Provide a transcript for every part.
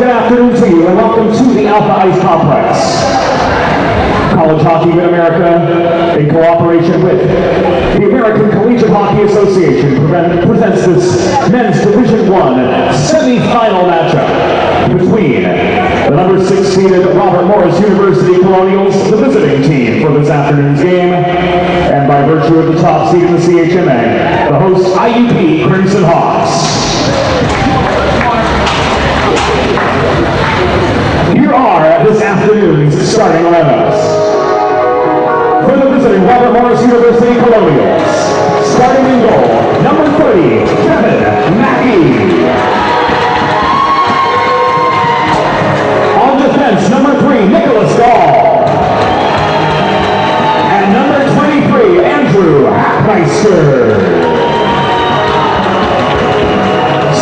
good afternoon to you and welcome to the Alpha Ice Complex. College Hockey Mid-America, in cooperation with the American Collegiate Hockey Association, presents this men's Division I semi-final matchup between the number 6 seeded Robert Morris University Colonials, the visiting team for this afternoon's game, and by virtue of the top seed in the CHMA, the host IUP Crimson Hawks. Here are this afternoon's starting lineups. For the visiting Robert Morris University Colonials, starting in goal, number 30, Kevin Mackey. On defense, number 3, Nicholas Gall. And number 23, Andrew Hackmeister.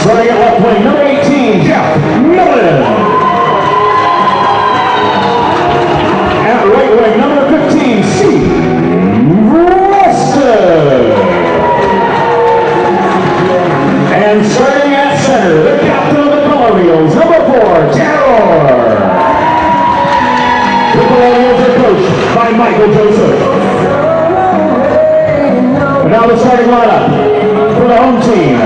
Starting at left wing, number 18, Jeff Millen. At right wing, number 15, Steve Rusted. And starting at center, the captain of the Colonials, number 4, Terror. The Colonials are coached by Michael Joseph. And now the starting lineup for the home team,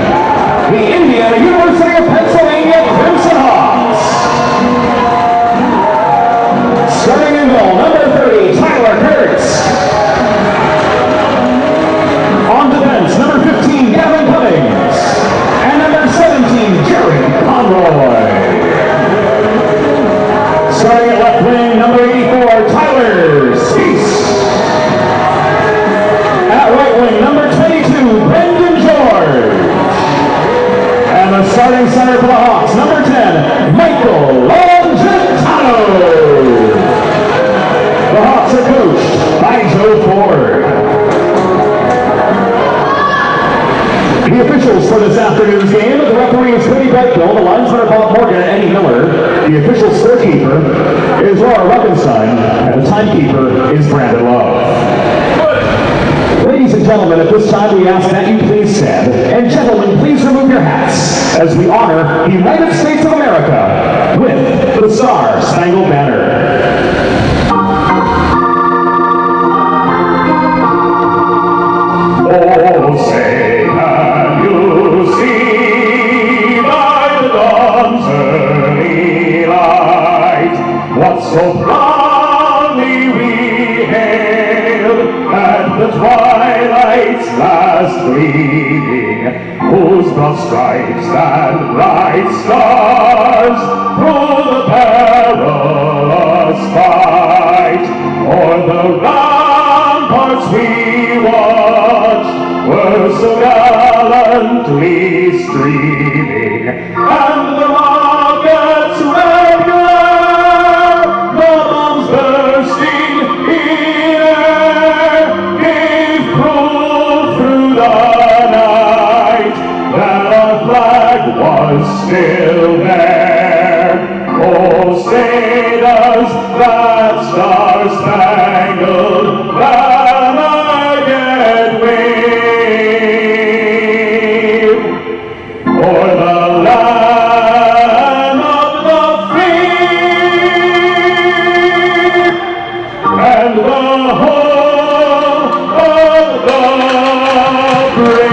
the Indiana University of Pennsylvania Crimson Hawks. Starting in goal, number 30, Tyler Kurtz. On defense, number 15, Gavin Cummings. And number 17, Jared Conroy. Starting at left wing, number 84, Tyler Cease. At right wing, number 22, Brendan George. And the starting center for the Hawks, number 10, Michael Longitano. The Hawks are coached by Joe Ford. The officials for this afternoon's game, the referee is Whitney Bedgill, the linesmen are Bob Morgan and Eddie Miller, the official scorekeeper is Laura Ruckenstein, and the timekeeper is Brandon Love. Ladies and gentlemen, at this time we ask that you please stand, and gentlemen, please remove your hats as we honor the United States of America with the Star-Spangled Banner. Oh, say, can you see by the dawn's early light what so proudly we hailed at the twilight's last gleaming, whose broad stripes and bright stars through the perilous fight o'er the ramparts we watched were so gallantly streaming, and the rockets regular, the bombs bursting in air, gave proof through the night that our flag was still there. Oh, say does that star-spangled banner yet wave o'er the land of the free and the home of the brave.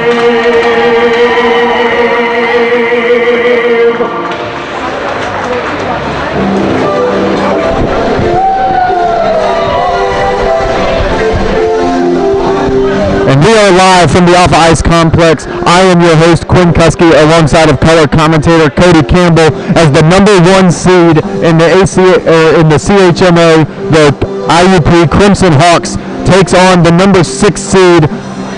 And we are live from the Alpha Ice Complex. I am your host, Quinn Kuski, alongside of color commentator Cody Campbell, as the number 1 seed in the CHMA, the IUP Crimson Hawks takes on the number 6 seed,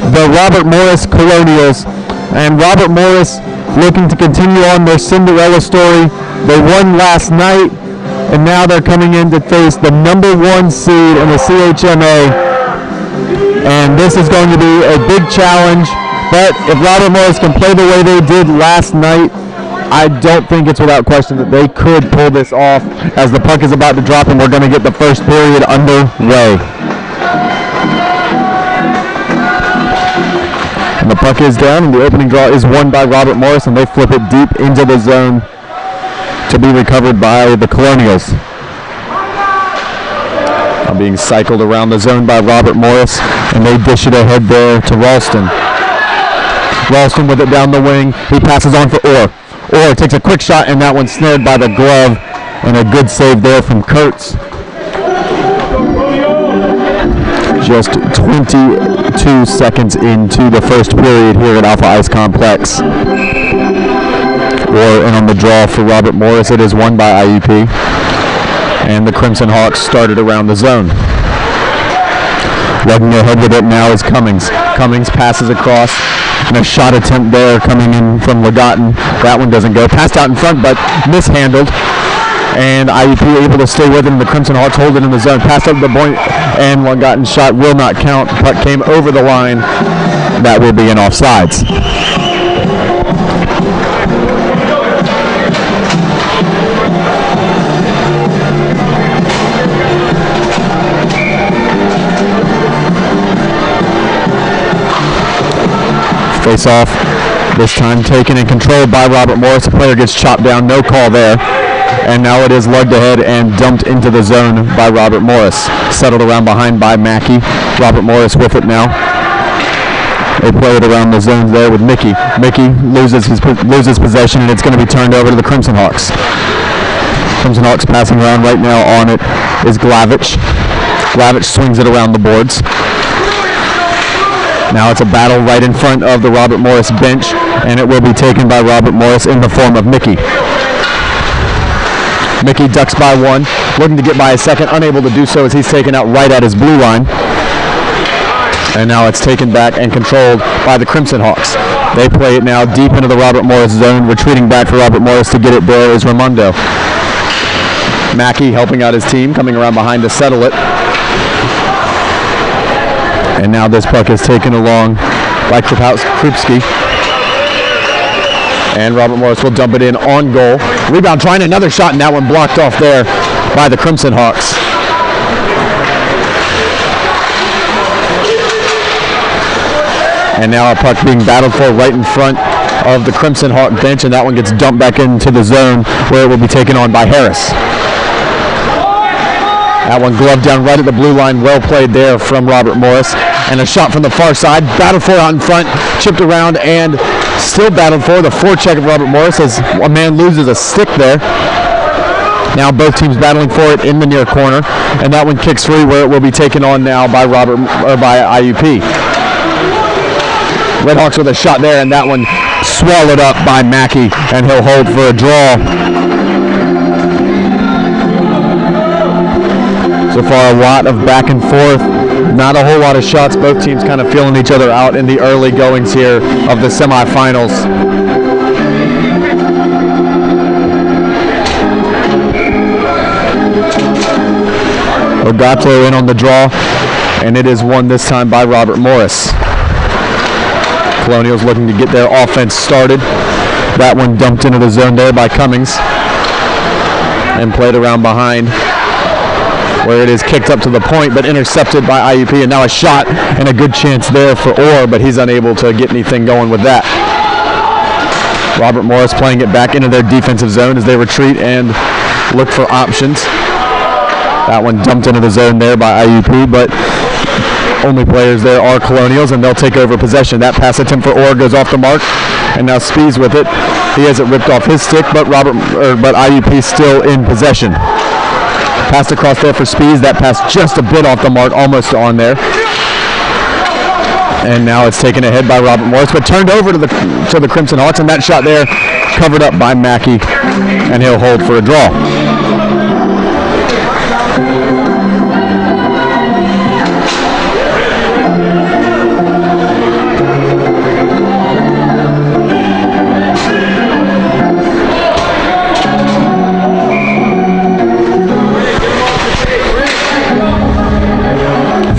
the Robert Morris Colonials. And Robert Morris looking to continue on their Cinderella story. They won last night, and now they're coming in to face the number 1 seed in the CHMA. And this is going to be a big challenge, but if Robert Morris can play the way they did last night, I don't think it's without question that they could pull this off, as the puck is about to drop and we're going to get the first period underway. And the puck is down, and the opening draw is won by Robert Morris, and they flip it deep into the zone to be recovered by the Colonials. Now being cycled around the zone by Robert Morris, and they dish it ahead there to Ralston. Ralston with it down the wing. He passes on for Orr. Orr takes a quick shot, and that one's snared by the glove, and a good save there from Kurtz. Just 22 seconds into the first period here at Alpha Ice Complex. Orr in on the draw for Robert Morris. It is won by IUP. And the Crimson Hawks started around the zone. Lugging ahead with it now is Cummings. Cummings passes across, and a shot attempt there coming in from Legatin. That one doesn't go. Passed out in front, but mishandled. And IUP able to stay with it, and the Crimson Hawks hold it in the zone. Pass up the point, and Legatin's shot will not count. Puck came over the line. That will be an offsides. Face off, this time taken and controlled by Robert Morris. The player gets chopped down, no call there. And now it is lugged ahead and dumped into the zone by Robert Morris. Settled around behind by Mackey. Robert Morris with it now. They play it around the zones there with Mickey. Mickey loses possession, and it's going to be turned over to the Crimson Hawks. Crimson Hawks passing around right now. On it is Glavich. Glavich swings it around the boards. Now it's a battle right in front of the Robert Morris bench, and it will be taken by Robert Morris in the form of Mickey. Mickey ducks by one, looking to get by a second, unable to do so as he's taken out right at his blue line. And now it's taken back and controlled by the Crimson Hawks. They play it now deep into the Robert Morris zone. Retreating back for Robert Morris to get it there is Raimondo. Mackey helping out his team, coming around behind to settle it. And now this puck is taken along by Krupski. And Robert Morris will dump it in on goal. Rebound, trying another shot, and that one blocked off there by the Crimson Hawks. And now a puck being battled for right in front of the Crimson Hawk bench, and that one gets dumped back into the zone where it will be taken on by Harris. That one gloved down right at the blue line. Well played there from Robert Morris. And a shot from the far side. Battled for out in front. Chipped around and still battled for. The forecheck of Robert Morris as a man loses a stick there. Now both teams battling for it in the near corner. And that one kicks free where it will be taken on now by IUP. Redhawks with a shot there, and that one swallowed up by Mackey, and he'll hold for a draw. So far, a lot of back and forth. Not a whole lot of shots. Both teams kind of feeling each other out in the early goings here of the semifinals. Ogato in on the draw, and it is won this time by Robert Morris. Colonials looking to get their offense started. That one dumped into the zone there by Cummings and played around behind, where it is kicked up to the point but intercepted by IUP, and now a shot and a good chance there for Orr, but he's unable to get anything going with that. Robert Morris playing it back into their defensive zone as they retreat and look for options. That one dumped into the zone there by IUP, but only players there are Colonials, and they'll take over possession. That pass attempt for Orr goes off the mark, and now Spees with it. He has it ripped off his stick, but IUP still in possession. Passed across there for Spees. That pass just a bit off the mark, almost on there. And now it's taken ahead by Robert Morris, but turned over to the Crimson Hawks, and that shot there covered up by Mackey, and he'll hold for a draw.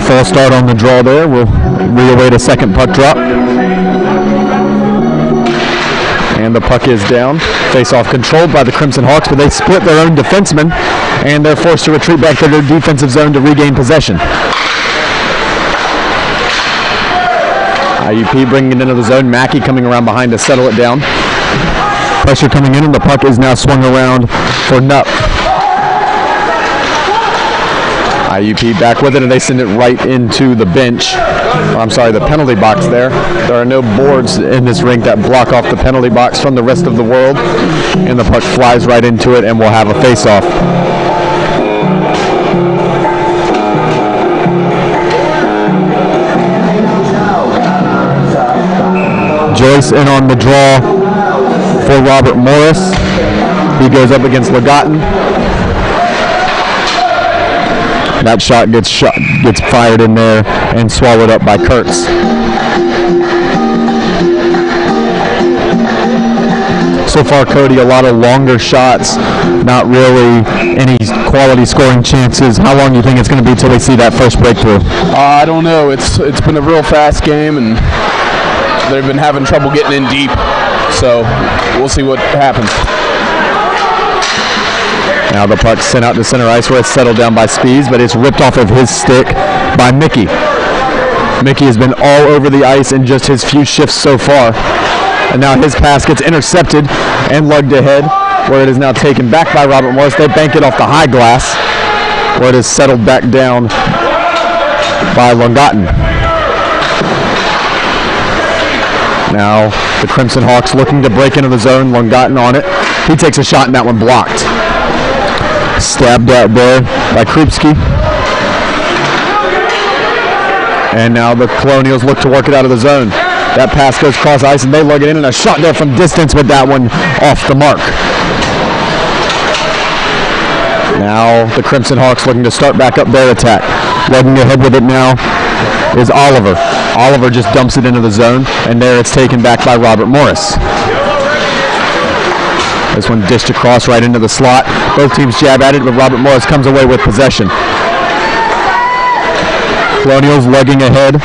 Full start on the draw there. We'll reawait a second puck drop. And the puck is down. Face-off controlled by the Crimson Hawks, but they split their own defensemen, and they're forced to retreat back to their defensive zone to regain possession. IUP bringing it into the zone. Mackey coming around behind to settle it down. Pressure coming in, and the puck is now swung around for Nupp. IUP back with it, and they send it right into the bench. I'm sorry, the penalty box there. There are no boards in this rink that block off the penalty box from the rest of the world, and the puck flies right into it, and we'll have a face-off. Joyce in on the draw for Robert Morris. He goes up against Legatin. That shot gets fired in there and swallowed up by Kurtz. So far, Cody, a lot of longer shots, not really any quality scoring chances. How long do you think it's going to be till we see that first breakthrough? I don't know. It's been a real fast game, and they've been having trouble getting in deep. So we'll see what happens. Now the puck's sent out to center ice where it's settled down by Spees, but it's ripped off of his stick by Mickey. Mickey has been all over the ice in just his few shifts so far. And now his pass gets intercepted and lugged ahead, where it is now taken back by Robert Morris. They bank it off the high glass, where it is settled back down by Legatin. Now the Crimson Hawks looking to break into the zone. Legatin on it. He takes a shot, and that one blocked. Stabbed out there by Krupski. And now the Colonials look to work it out of the zone. That pass goes cross ice, and they lug it in, and a shot there from distance with that one off the mark. Now the Crimson Hawks looking to start back up their attack. Lugging ahead with it now is Oliver. Oliver just dumps it into the zone, and there it's taken back by Robert Morris. This one dished across right into the slot. Both teams jab at it, but Robert Morris comes away with possession. Colonials lugging ahead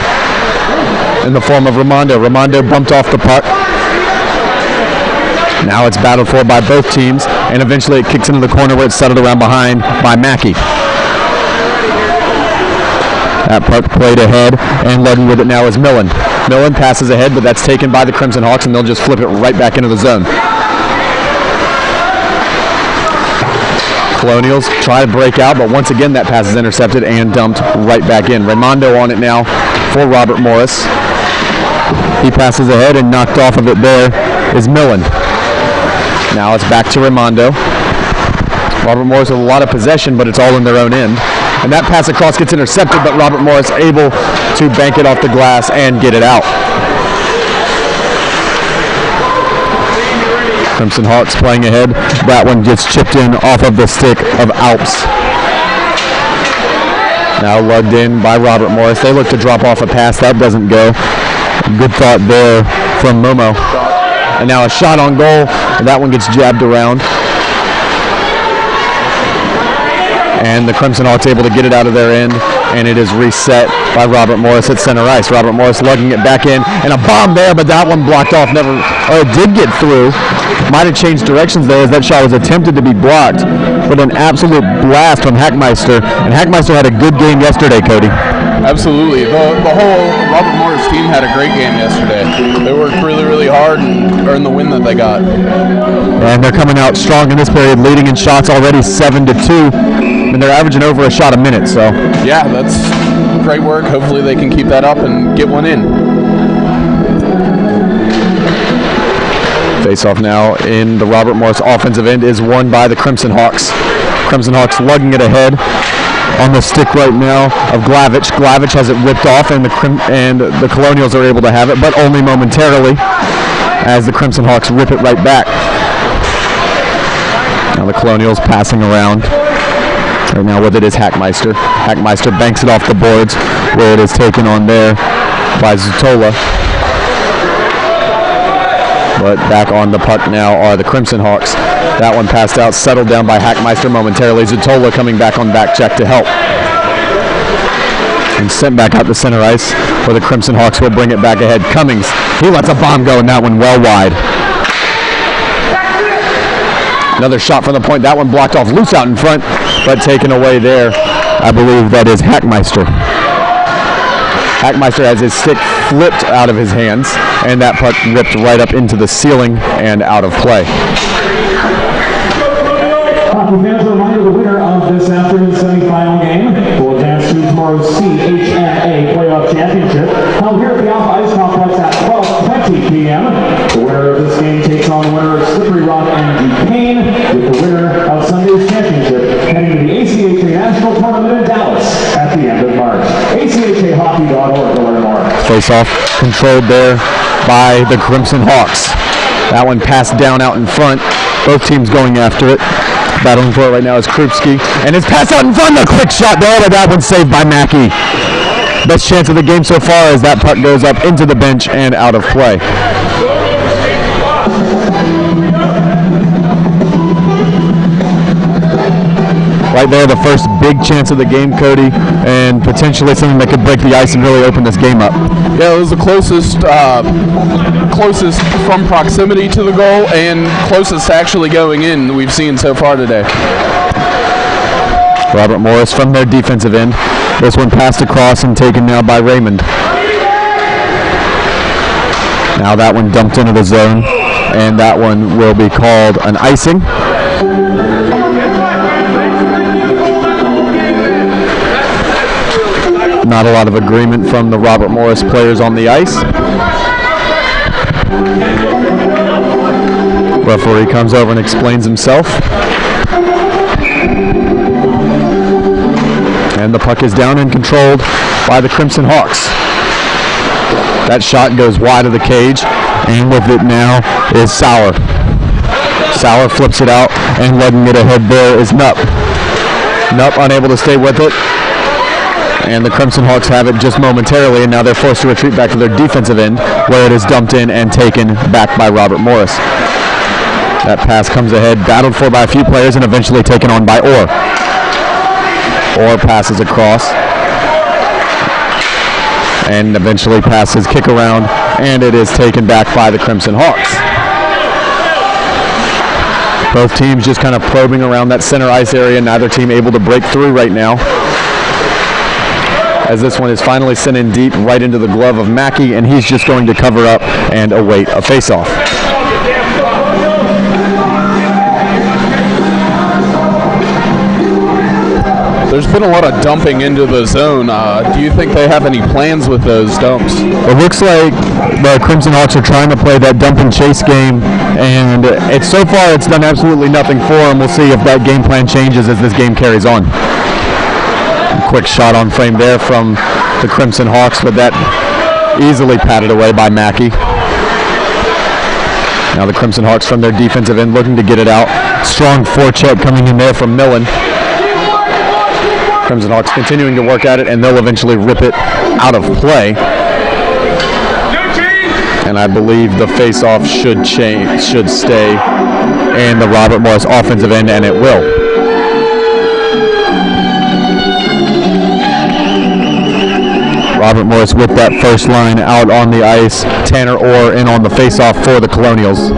in the form of Raimondo. Raimondo bumped off the puck. Now it's battled for by both teams, and eventually it kicks into the corner where it's settled around behind by Mackey. That puck played ahead, and lugging with it now is Millen. Millen passes ahead, but that's taken by the Crimson Hawks, and they'll just flip it right back into the zone. Colonials try to break out, but once again that pass is intercepted and dumped right back in. Raimondo on it now for Robert Morris. He passes ahead, and knocked off of it there is Millen. Now it's back to Raimondo. Robert Morris with a lot of possession, but it's all in their own end. And that pass across gets intercepted, but Robert Morris able to bank it off the glass and get it out. Crimson Hawks playing ahead. That one gets chipped in off of the stick of Alps. Now lugged in by Robert Morris. They look to drop off a pass. That doesn't go. Good thought there from Momo. And now a shot on goal. And that one gets jabbed around. And the Crimson Hawks able to get it out of their end. And it is reset by Robert Morris at center ice. Robert Morris lugging it back in. And a bomb there, but that one blocked off. It did get through. Might have changed directions there as that shot was attempted to be blocked. But an absolute blast from Hackmeister. And Hackmeister had a good game yesterday, Cody. Absolutely. The whole Robert Morris team had a great game yesterday. They worked really, really hard and earned the win that they got. And they're coming out strong in this period, leading in shots already 7-2. And they're averaging over a shot a minute, so. Yeah, that's great work. Hopefully they can keep that up and get one in. Face-off now in the Robert Morris offensive end is won by the Crimson Hawks. Crimson Hawks lugging it ahead on the stick right now of Glavich. Glavich has it ripped off, and the Colonials are able to have it, but only momentarily as the Crimson Hawks rip it right back. Now the Colonials passing around. Right now with it is Hackmeister. Hackmeister banks it off the boards where it is taken on there by Zutola. But back on the puck now are the Crimson Hawks. That one passed out, settled down by Hackmeister momentarily. Zutola coming back on back check to help. And sent back out to center ice where the Crimson Hawks will bring it back ahead. Cummings, he lets a bomb go, and that one well wide. Another shot from the point. That one blocked off loose out in front, but taken away there. I believe that is Hackmeister. Hackmeister has his stick flipped out of his hands, and that puck ripped right up into the ceiling and out of play. Hockey fans, a reminder, the winner of this afternoon's semifinal game will advance to tomorrow's CHMA playoff championship, held here at the Alpha Ice Complex at 12:20 p.m. The winner of this game takes on the winner of Slippery Rock and Duquesne, with the winner of Sunday's championship heading to the ACHA National Tournament in Dallas at the end of March. ACHAHockey.org to learn more. Face-off controlled there by the Crimson Hawks. That one passed down out in front. Both teams going after it. Battling for it right now is Krupski, and it's passed out in front. A quick shot there, but that one's saved by Mackey. Best chance of the game so far as that puck goes up into the bench and out of play. Right there, the first big chance of the game, Cody, and potentially something that could break the ice and really open this game up. Yeah, it was the closest from proximity to the goal and closest to actually going in that we've seen so far today. Robert Morris from their defensive end. This one passed across and taken now by Raymond. Now that one dumped into the zone, and that one will be called an icing. Not a lot of agreement from the Robert Morris players on the ice. Referee comes over and explains himself. And the puck is down and controlled by the Crimson Hawks. That shot goes wide of the cage, and with it now is Sauer. Sauer flips it out, and letting it ahead there is Nupp. Nupp unable to stay with it. And the Crimson Hawks have it just momentarily, and now they're forced to retreat back to their defensive end, where it is dumped in and taken back by Robert Morris. That pass comes ahead, battled for by a few players, and eventually taken on by Orr. Orr passes across, and eventually passes kick around, and it is taken back by the Crimson Hawks. Both teams just kind of probing around that center ice area, neither team able to break through right now, as this one is finally sent in deep right into the glove of Mackey, and he's just going to cover up and await a face-off. There's been a lot of dumping into the zone. Do you think they have any plans with those dumps? It looks like the Crimson Hawks are trying to play that dump and chase game, and so far it's done absolutely nothing for them. We'll see if that game plan changes as this game carries on. Quick shot on frame there from the Crimson Hawks, but that easily patted away by Mackey. Now the Crimson Hawks from their defensive end looking to get it out. Strong forecheck coming in there from Millen. Crimson Hawks continuing to work at it, and they'll eventually rip it out of play. And I believe the face-off should stay in the Robert Morris offensive end, and it will. Robert Morris with that first line out on the ice. Tanner Orr in on the face-off for the Colonials.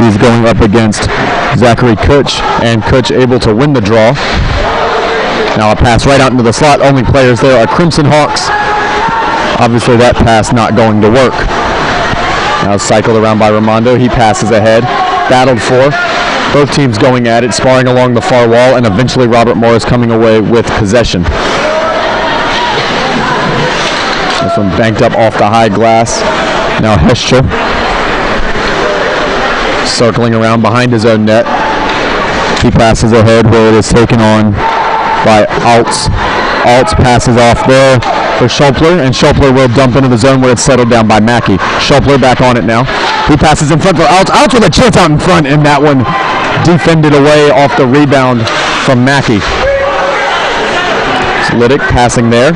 He's going up against Zachary Kutch, and Kutch able to win the draw. Now a pass right out into the slot. Only players there are Crimson Hawks. Obviously that pass not going to work. Now cycled around by Raimondo. He passes ahead. Battled for. Both teams going at it, sparring along the far wall, and eventually Robert Morris coming away with possession. This one banked up off the high glass. Now Hescher circling around behind his own net. He passes ahead where it is taken on by Altz. Altz passes off there for Schulpler, and Schulpler will dump into the zone where it's settled down by Mackey. Schulpler back on it now. He passes in front for Altz. Altz with a chance out in front, and that one defended away off the rebound from Mackey. Liddick passing there.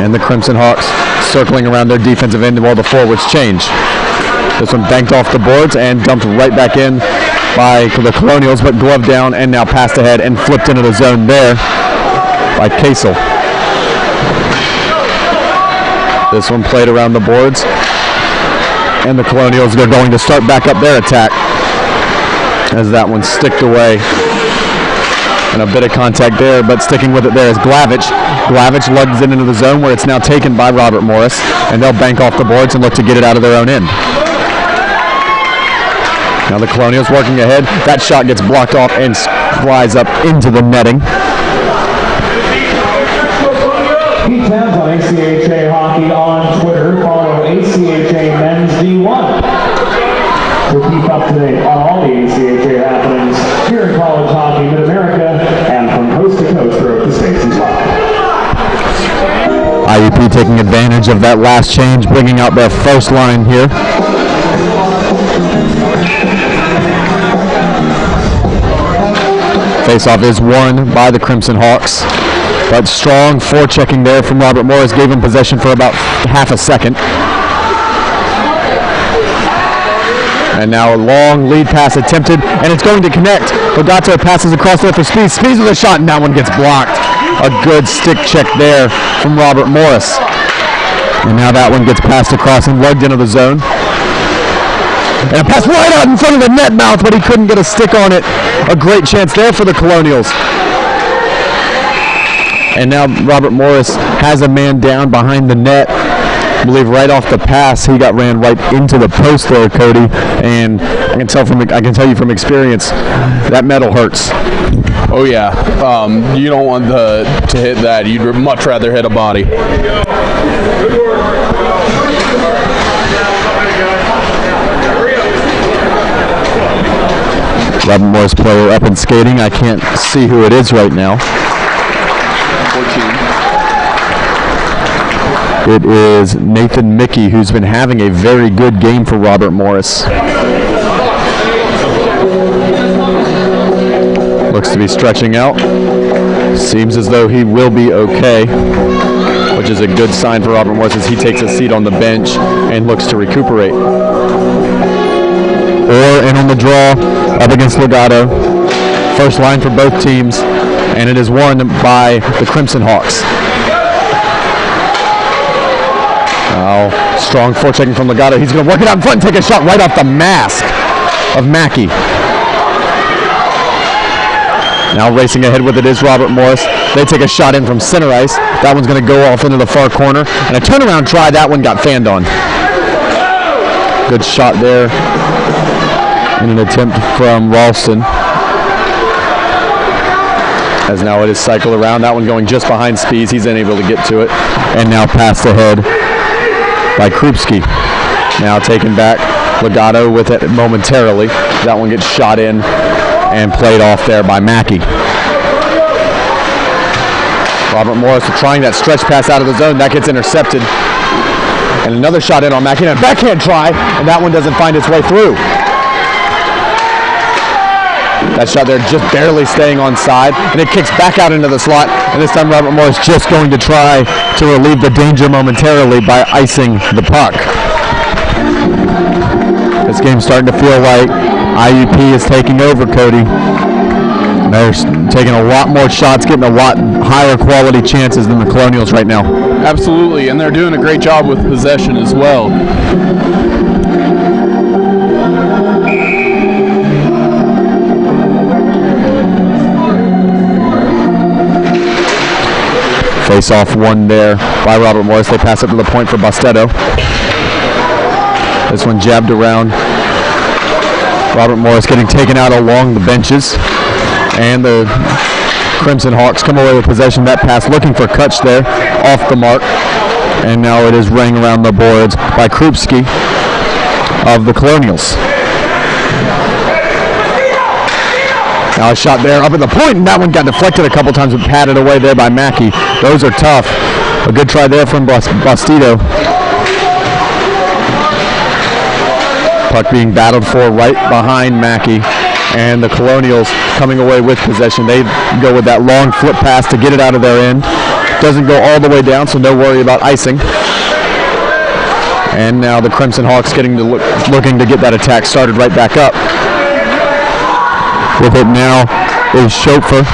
And the Crimson Hawks circling around their defensive end while the forwards change. This one banked off the boards and dumped right back in by the Colonials, but gloved down and now passed ahead and flipped into the zone there by Kasel. This one played around the boards, and the Colonials are going to start back up their attack as that one sticked away And a bit of contact there, but sticking with it there is Glavich. Glavich lugs it into the zone where it's now taken by Robert Morris, and they'll bank off the boards and look to get it out of their own end. Now the Colonials working ahead. That shot gets blocked off and flies up into the netting. Keep tabs on ACHA Hockey on Twitter. Follow ACHA Men's D1 to keep up to date on all the ACHA happenings here in college hockey mid-America and from coast to coast throughout the states as well. IUP taking advantage of that last change, bringing out their first line here. Faceoff is won by the Crimson Hawks, but strong forechecking there from Robert Morris gave him possession for about half a second. And now a long lead pass attempted, and it's going to connect. Legato passes across there for Spees. Spees with a shot, and that one gets blocked. A good stick check there from Robert Morris. And now that one gets passed across and lugged into the zone. And a pass right out in front of the net mouth, but he couldn't get a stick on it. A great chance there for the Colonials. And now Robert Morris has a man down behind the net. I believe right off the pass, he got ran right into the post there, Cody. And I can tell you from experience, that metal hurts. Oh yeah, you don't want to hit that. You'd much rather hit a body. Robert Morris player up and skating. I can't see who it is right now. 14. It is Nathan Mickey, who's been having a very good game for Robert Morris. Looks to be stretching out. Seems as though he will be okay, which is a good sign for Robert Morris as he takes a seat on the bench and looks to recuperate. Or in on the draw, up against Legato. First line for both teams, and it is won by the Crimson Hawks. Now, strong forechecking from Legato. He's going to work it out in front and take a shot right off the mask of Mackey. Now racing ahead with it is Robert Morris. They take a shot in from center ice. That one's going to go off into the far corner. And a turnaround try, that one got fanned on. Good shot there in an attempt from Ralston. As now it is cycled around. That one going just behind Spees. He's unable to get to it. And now passed ahead by Krupski. Now taken back. Legato with it momentarily. That one gets shot in and played off there by Mackey. Robert Morris trying that stretch pass out of the zone. That gets intercepted. And another shot in on Mackey. And a backhand try, and that one doesn't find its way through. That shot there just barely staying on side, and it kicks back out into the slot. And this time Robert Morris just going to try to relieve the danger momentarily by icing the puck. This game's starting to feel like IUP is taking over, Cody. They're taking a lot more shots, getting a lot higher quality chances than the Colonials right now. Absolutely, and they're doing a great job with possession as well. Face-off won there by Robert Morris. They pass it to the point for Bastetto. This one jabbed around. Robert Morris getting taken out along the benches. And the Crimson Hawks come away with possession. That pass looking for Kutch there, off the mark. And now it is rang around the boards by Krupski of the Colonials. Now a shot there up at the point, and that one got deflected a couple times and patted away there by Mackey. Those are tough. A good try there from Bastido. Puck being battled for right behind Mackey. And the Colonials coming away with possession. They go with that long flip pass to get it out of their end. Doesn't go all the way down, so no worry about icing. And now the Crimson Hawks getting to looking to get that attack started right back up. With it now is Schoepfer,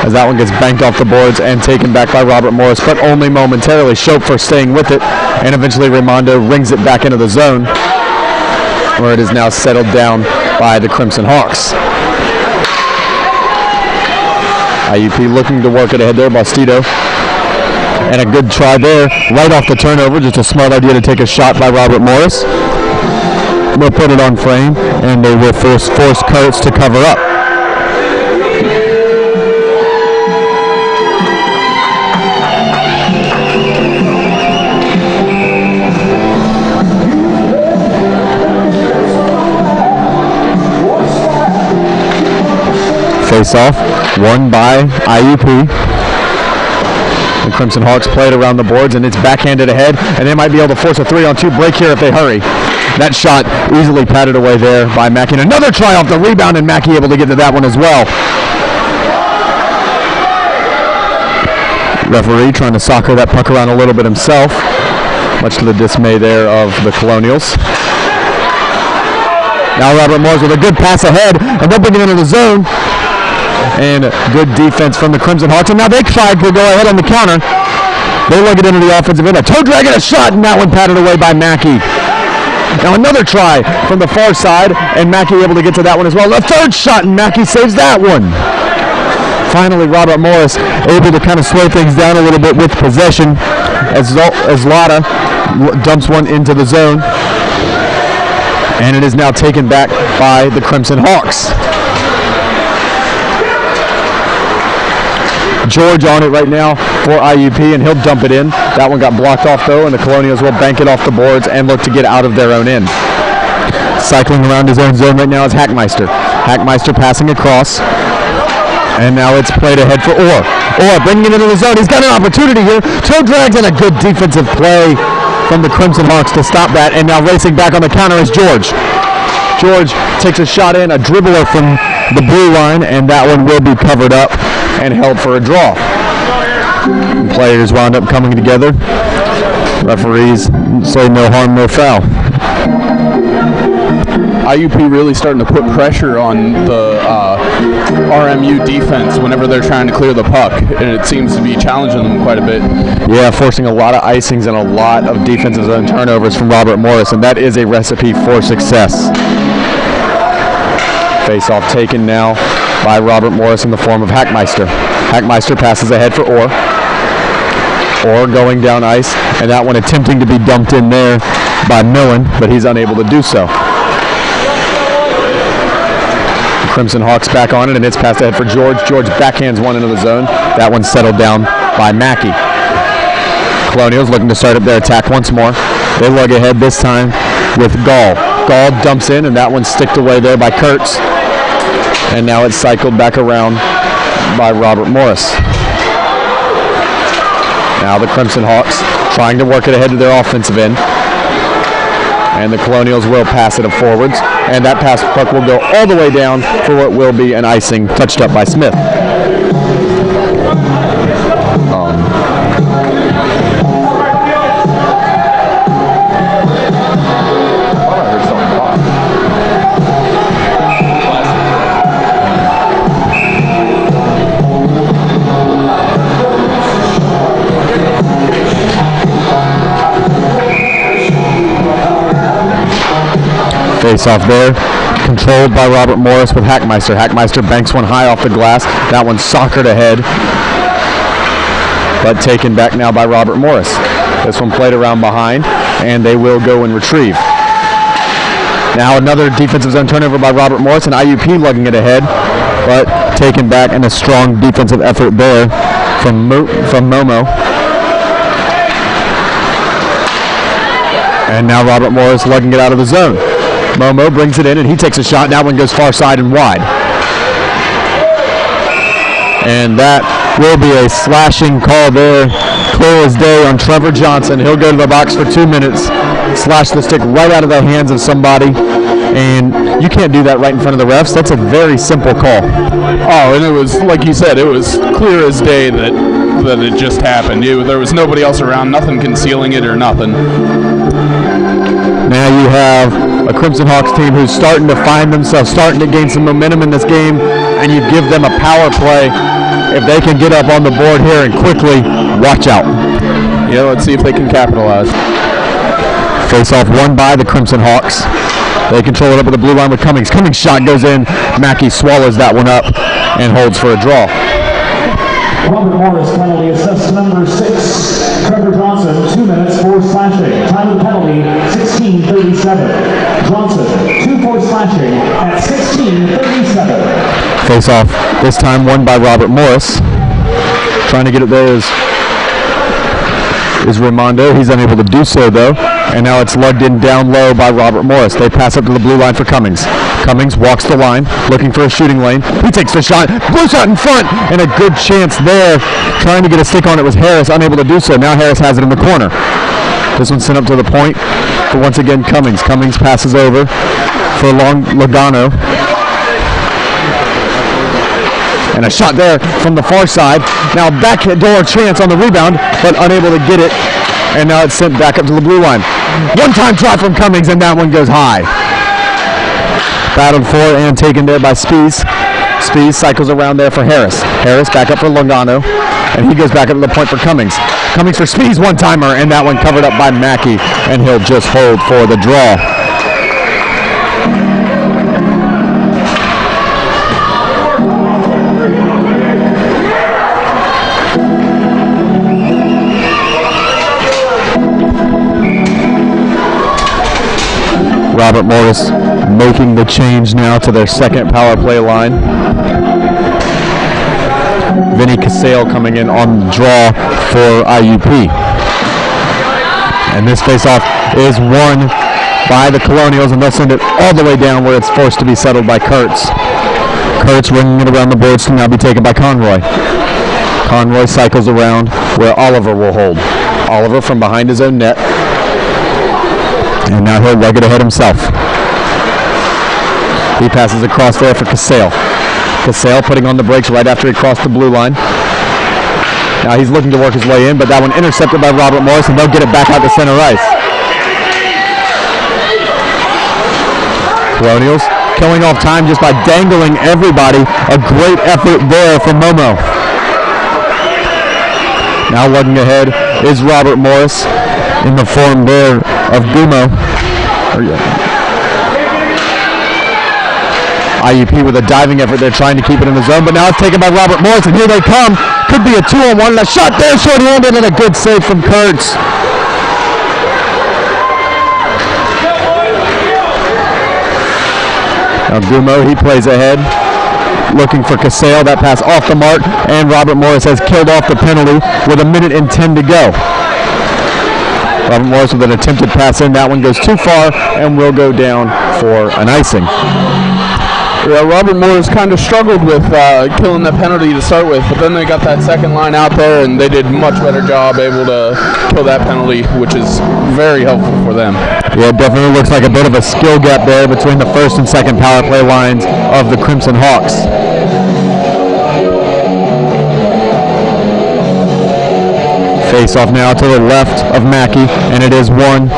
as that one gets banked off the boards and taken back by Robert Morris, but only momentarily. Schoepfer staying with it, and eventually Raimondo rings it back into the zone, where it is now settled down by the Crimson Hawks. IUP looking to work it ahead there, Bastido. And a good try there, right off the turnover. Just a smart idea to take a shot by Robert Morris. We'll put it on frame, and they will force Kurtz to cover up. Face off, won by IUP. The Crimson Hawks played around the boards, and it's backhanded ahead, and they might be able to force a 3-on-2 break here if they hurry. That shot easily patted away there by Mackey. And another try off the rebound, and Mackey able to get to that one as well. Referee trying to soccer that puck around a little bit himself, much to the dismay there of the Colonials. Now Robert Morris with a good pass ahead, and they'll bring it into the zone. And good defense from the Crimson Hawks. And now they tried to go ahead on the counter. They lug it into the offensive end. A toe drag and a shot, and that one patted away by Mackey. Now another try from the far side, and Mackey able to get to that one as well. A third shot, and Mackey saves that one. Finally, Robert Morris able to kind of slow things down a little bit with possession as Lotta dumps one into the zone. And it is now taken back by the Crimson Hawks. George on it right now for IUP, and he'll dump it in. That one got blocked off though, and the Colonials will bank it off the boards and look to get out of their own end. Cycling around his own zone right now is Hackmeister. Hackmeister passing across, and now it's played ahead for Orr. Orr bringing it into the zone. He's got an opportunity here. Toe drags, and a good defensive play from the Crimson Hawks to stop that, and now racing back on the counter is George. George takes a shot in, a dribbler from the blue line, and that one will be covered up and held for a draw. Players wound up coming together. Referees say no harm, no foul. IUP really starting to put pressure on the RMU defense whenever they're trying to clear the puck, and it seems to be challenging them quite a bit. Yeah, forcing a lot of icings and a lot of defensive zone turnovers from Robert Morris, and that is a recipe for success. Face-off taken now by Robert Morris in the form of Hackmeister. Hackmeister passes ahead for Orr. Orr going down ice, and that one attempting to be dumped in there by Millen, but he's unable to do so. The Crimson Hawks back on it, and it's passed ahead for George. George backhands one into the zone. That one settled down by Mackey. Colonials looking to start up their attack once more. They lug ahead this time with Gall. Gall dumps in, and that one sticked away there by Kurtz. And now it's cycled back around by Robert Morris. Now the Crimson Hawks trying to work it ahead to their offensive end. And the Colonials will pass it forwards. And that pass puck will go all the way down for what will be an icing touched up by Smith. Face off there, controlled by Robert Morris with Hackmeister. Hackmeister banks one high off the glass. That one soccered ahead, but taken back now by Robert Morris. This one played around behind, and they will go and retrieve. Now another defensive zone turnover by Robert Morris, and IUP lugging it ahead, but taken back in a strong defensive effort there from Momo. And now Robert Morris lugging it out of the zone. Momo brings it in, and he takes a shot. That one goes far side and wide. And that will be a slashing call there. Clear as day on Trevor Johnson. He'll go to the box for 2 minutes, slash the stick right out of the hands of somebody. And you can't do that right in front of the refs. That's a very simple call. Oh, and it was, like you said, it was clear as day that it just happened. There was nobody else around, nothing concealing it or nothing. Now you have a Crimson Hawks team who's starting to find themselves, starting to gain some momentum in this game, and you give them a power play. If they can get up on the board here and quickly, watch out. Yeah, let's see if they can capitalize. Face-off won by the Crimson Hawks. They control it up with the blue line with Cummings. Cummings' shot goes in. Mackey swallows that one up and holds for a draw. Robert Morris penalty assessed number 6. Trevor Johnson, 2 minutes for slashing. Time of the penalty, 16:37. Johnson, 2 for slashing at 16:37. Face off, this time won by Robert Morris. Trying to get it there is Raimondo. He's unable to do so though. And now it's lugged in down low by Robert Morris. They pass up to the blue line for Cummings. Cummings walks the line, looking for a shooting lane. He takes the shot, blue shot in front, and a good chance there. Trying to get a stick on it was Harris, unable to do so. Now Harris has it in the corner. This one's sent up to the point for once again Cummings. Cummings passes over for Logano. And a shot there from the far side. Now backdoor chance on the rebound, but unable to get it. And now it's sent back up to the blue line. One-time try from Cummings, and that one goes high. Battled for and taken there by Spees. Spees cycles around there for Harris. Harris back up for Logano, and he goes back up to the point for Cummings. Cummings for Spees, one-timer, and that one covered up by Mackey, and he'll just hold for the draw. Robert Morris making the change now to their second power play line. Vinny Casale coming in on the draw for IUP. And this face-off is won by the Colonials, and they'll send it all the way down where it's forced to be settled by Kurtz. Kurtz ringing it around the boards to now be taken by Conroy. Conroy cycles around where Oliver will hold. Oliver from behind his own net. And now he'll lug it ahead himself. He passes across there for Casale. Casale putting on the brakes right after he crossed the blue line. Now he's looking to work his way in, but that one intercepted by Robert Morris, and they'll get it back out to center ice. Colonials killing off time just by dangling everybody. A great effort there from Momo. Now lugging ahead is Robert Morris in the form there of Gumo. IUP with a diving effort there, trying to keep it in the zone, but now it's taken by Robert Morris, and here they come. Could be a 2-on-1, and a shot there, short-handed, and a good save from Kurtz. Now Gumo, he plays ahead, looking for Casale. That pass off the mark, and Robert Morris has killed off the penalty with 1:10 to go. Robert Morris with an attempted pass in. That one goes too far and will go down for an icing. Yeah, Robert Morris kind of struggled with killing the penalty to start with, but then they got that second line out there, and they did a much better job able to kill that penalty, which is very helpful for them. Yeah, it definitely looks like a bit of a skill gap there between the first and second power play lines of the Crimson Hawks. Face off now to the left of Mackey, and it is won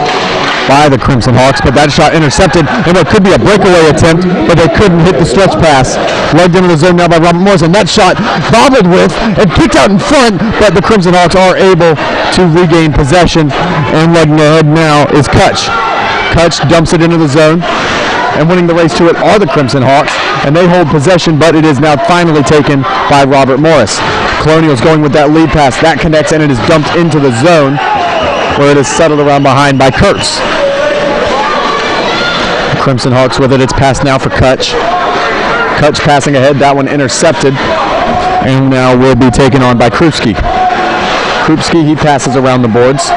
by the Crimson Hawks, but that shot intercepted, and it could be a breakaway attempt, but they couldn't hit the stretch pass. Lugged into the zone now by Robert Morris, and that shot bobbled with and kicked out in front, but the Crimson Hawks are able to regain possession, and lugging ahead now is Kutch. Kutch dumps it into the zone, and winning the race to it are the Crimson Hawks, and they hold possession, but it is now finally taken by Robert Morris. Colonials going with that lead pass. That connects, and it is dumped into the zone, where it is settled around behind by Kurtz. Crimson Hawks with it. It's passed now for Kutch. Kutch passing ahead. That one intercepted, and now will be taken on by Krupski. Krupski, he passes around the boards.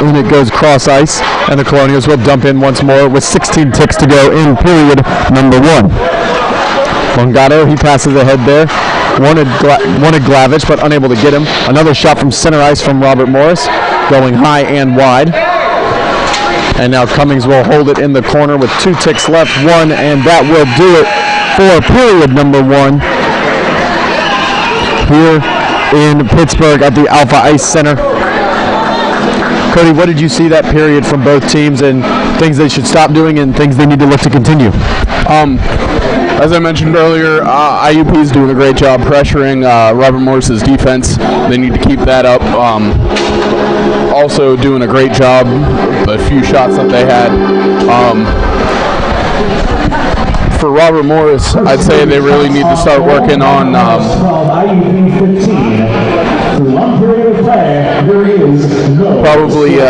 And it goes cross ice, and the Colonials will dump in once more with 16 ticks to go in period number 1. Longato, he passes ahead there. Wanted Glavich, but unable to get him. Another shot from center ice from Robert Morris, going high and wide. And now Cummings will hold it in the corner with 2 ticks left, 1, and that will do it for period number 1 here in Pittsburgh at the Alpha Ice Center. Cody, what did you see that period from both teams, and things they should stop doing and things they need to look to continue? As I mentioned earlier, IUP is doing a great job pressuring Robert Morris's defense. They need to keep that up. Also doing a great job, the few shots that they had. for Robert Morris, I'd say they really need to start working on IUP 15. Through one period of play, there is no probably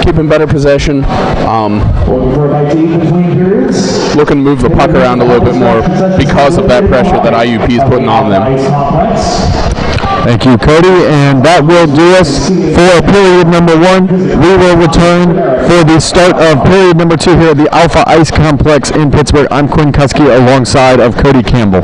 keeping better possession. Looking for a bite to eat between periods. Looking to move the puck around a little bit more because of that pressure that IUP is putting on them. Thank you, Cody, and that will do us for period number 1. We will return for the start of period number 2 here at the Alpha Ice Complex in Pittsburgh. I'm Quinn Kuski alongside of Cody Campbell.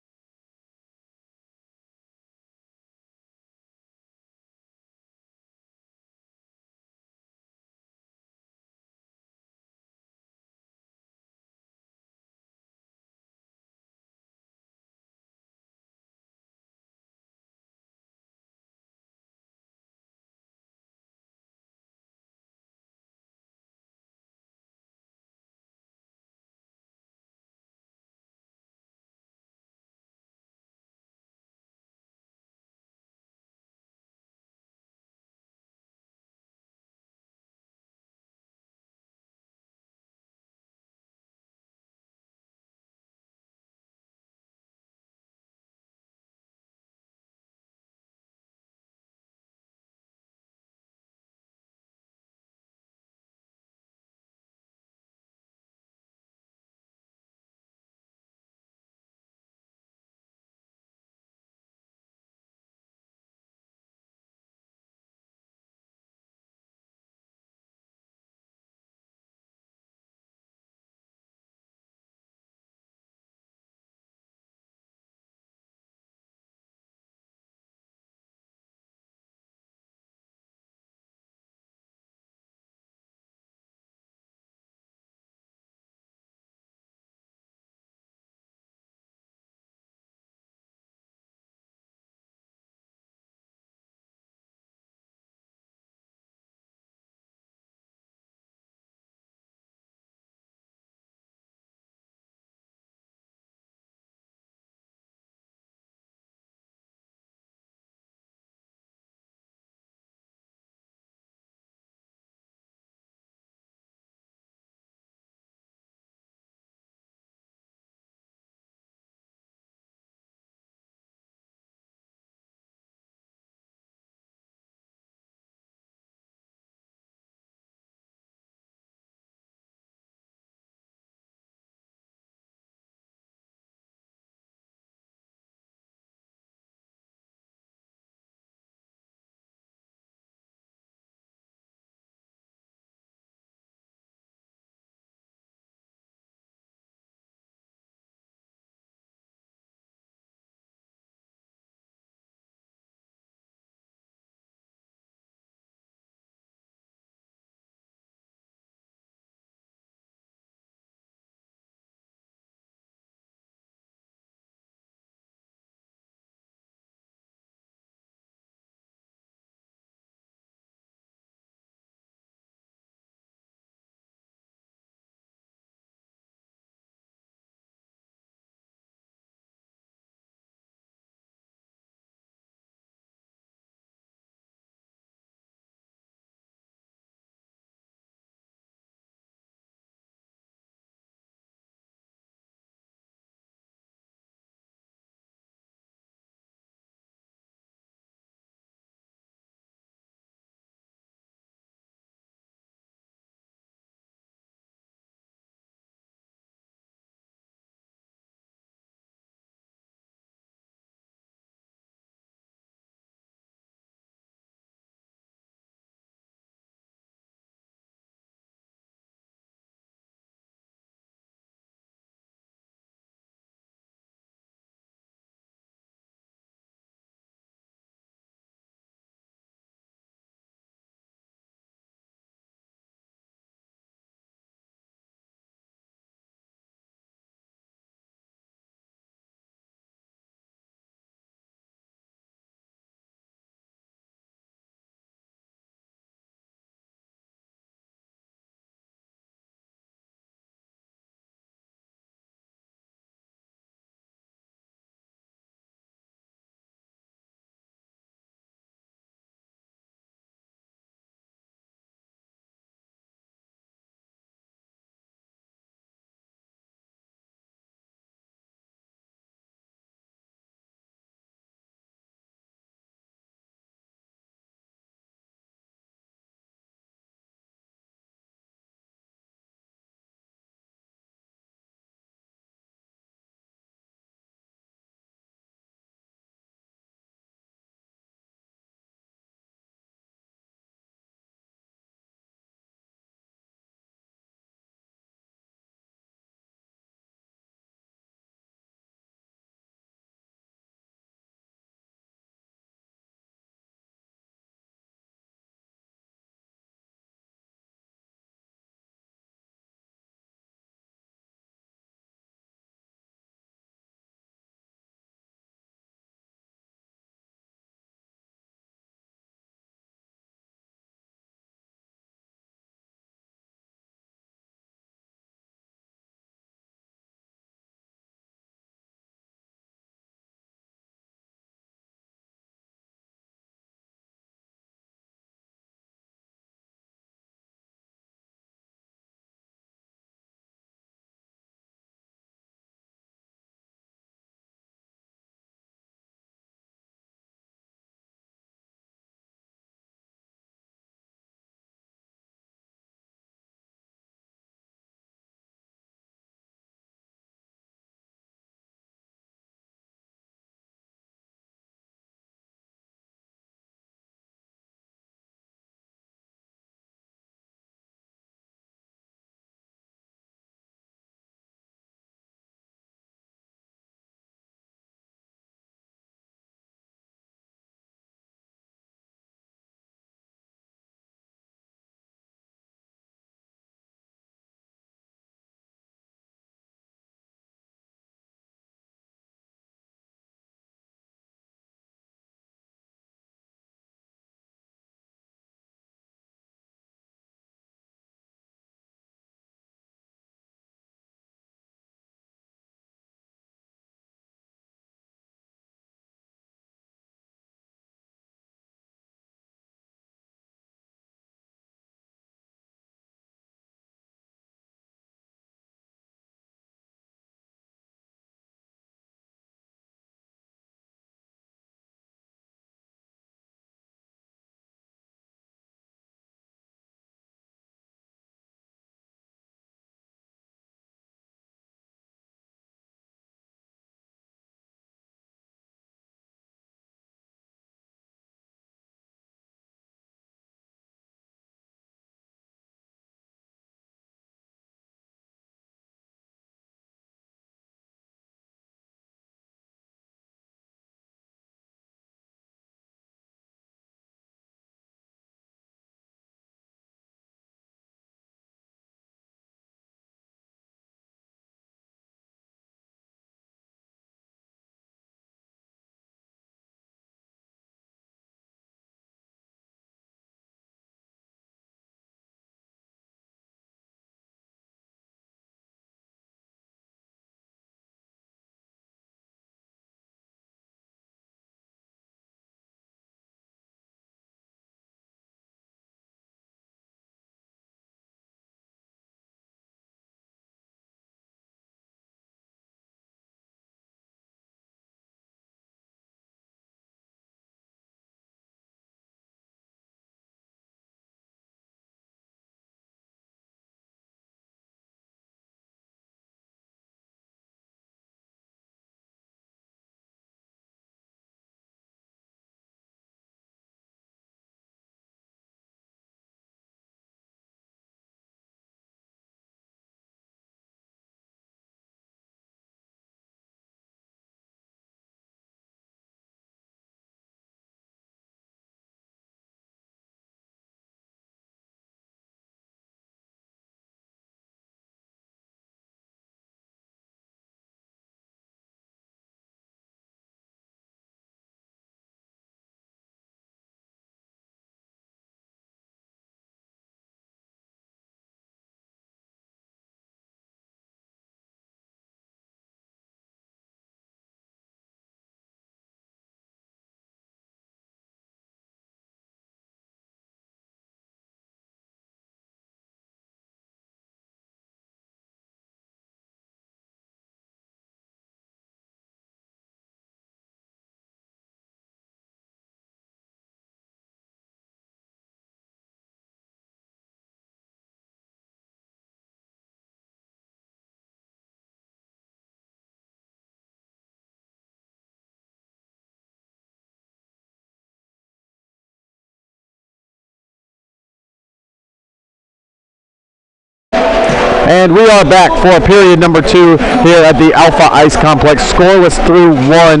And we are back for period number 2 here at the Alpha Ice Complex. Scoreless through 1.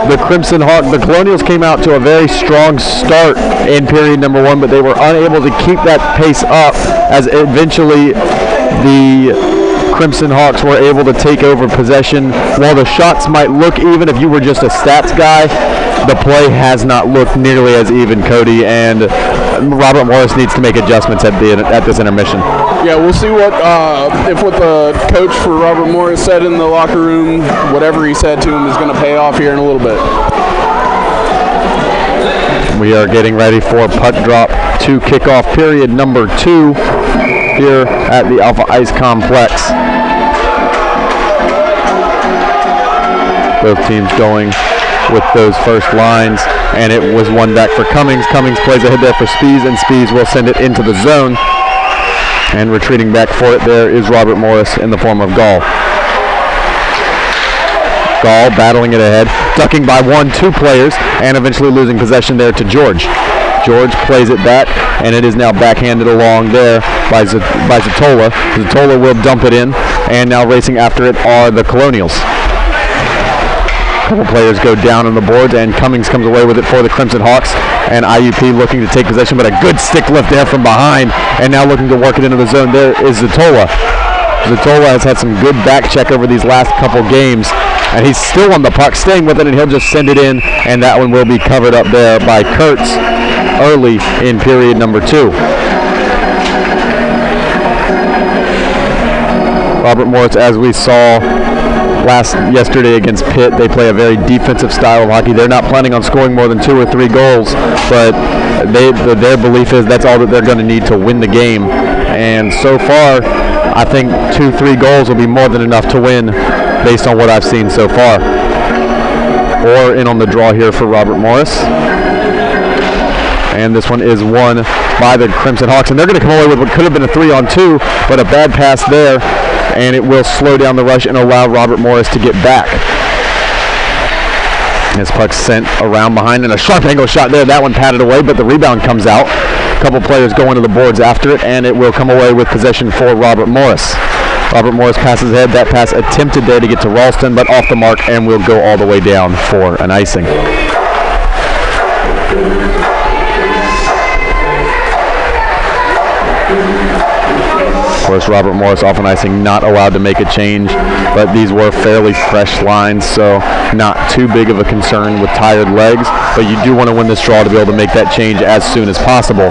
The Crimson Hawk, the Colonials came out to a very strong start in period number 1, but they were unable to keep that pace up as eventually the Crimson Hawks were able to take over possession. While the shots might look even if you were just a stats guy, the play has not looked nearly as even, Cody, and Robert Morris needs to make adjustments at this intermission. Yeah, we'll see what the coach for Robert Morris said in the locker room, whatever he said to him is going to pay off here in a little bit. We are getting ready for puck drop to kick off period number 2 here at the Alpha Ice Complex. Both teams going with those first lines, and it was one back for Cummings. Cummings plays ahead there for Spees, and Spees will send it into the zone. And retreating back for it there is Robert Morris in the form of Gall. Gall battling it ahead, ducking by 1-2 players, and eventually losing possession there to George. George plays it back, and it is now backhanded along there by Zatola. Zatola will dump it in, and now racing after it are the Colonials. A couple players go down on the boards, and Cummings comes away with it for the Crimson Hawks, and IUP looking to take possession, but a good stick lift there from behind, and now looking to work it into the zone. There is Zatola. Zatola has had some good back check over these last couple games, and he's still on the puck, staying with it, and he'll just send it in, and that one will be covered up there by Kurtz early in period number 2. Robert Morris, as we saw yesterday against Pitt, they play a very defensive style of hockey. They're not planning on scoring more than 2 or 3 goals, but their belief is that's all that they're going to need to win the game. And so far, I think 2-3 goals will be more than enough to win based on what I've seen so far. Or in on the draw here for Robert Morris. And this one is won by the Crimson Hawks, and they're going to come away with what could have been a 3-on-2, but a bad pass there, and it will slow down the rush and allow Robert Morris to get back. His puck sent around behind, and a sharp angle shot there. That one patted away, but the rebound comes out. A couple players go into the boards after it, and it will come away with possession for Robert Morris. Robert Morris passes ahead. That pass attempted there to get to Ralston, but off the mark, and will go all the way down for an icing. Of course, Robert Morris off an icing, not allowed to make a change, but these were fairly fresh lines, so not too big of a concern with tired legs, but you do want to win this draw to be able to make that change as soon as possible.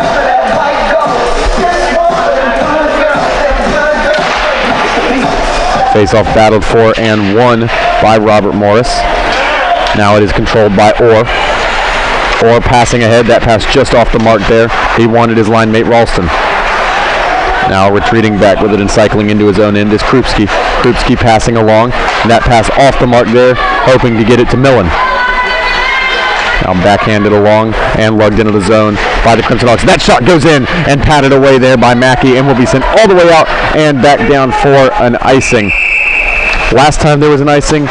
Face-off battled for and won by Robert Morris. Now it is controlled by Orr. Orr passing ahead, that pass just off the mark there. He wanted his line mate Ralston. Now retreating back with it and cycling into his own end is Krupski. Krupski passing along, and that pass off the mark there, hoping to get it to Millen. Now backhanded along and lugged into the zone by the Crimson Hawks. That shot goes in and patted away there by Mackey and will be sent all the way out and back down for an icing. Last time there was an icing,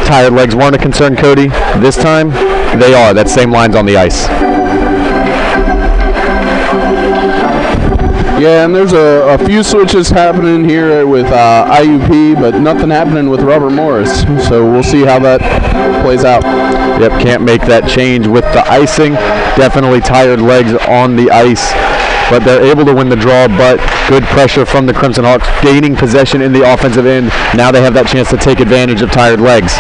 tired legs weren't a concern, Cody. This time, they are. That same line's on the ice. Yeah, and there's a few switches happening here with IUP, but nothing happening with Robert Morris. So we'll see how that plays out. Yep, can't make that change with the icing. Definitely tired legs on the ice, but they're able to win the draw, but good pressure from the Crimson Hawks, gaining possession in the offensive end. Now they have that chance to take advantage of tired legs.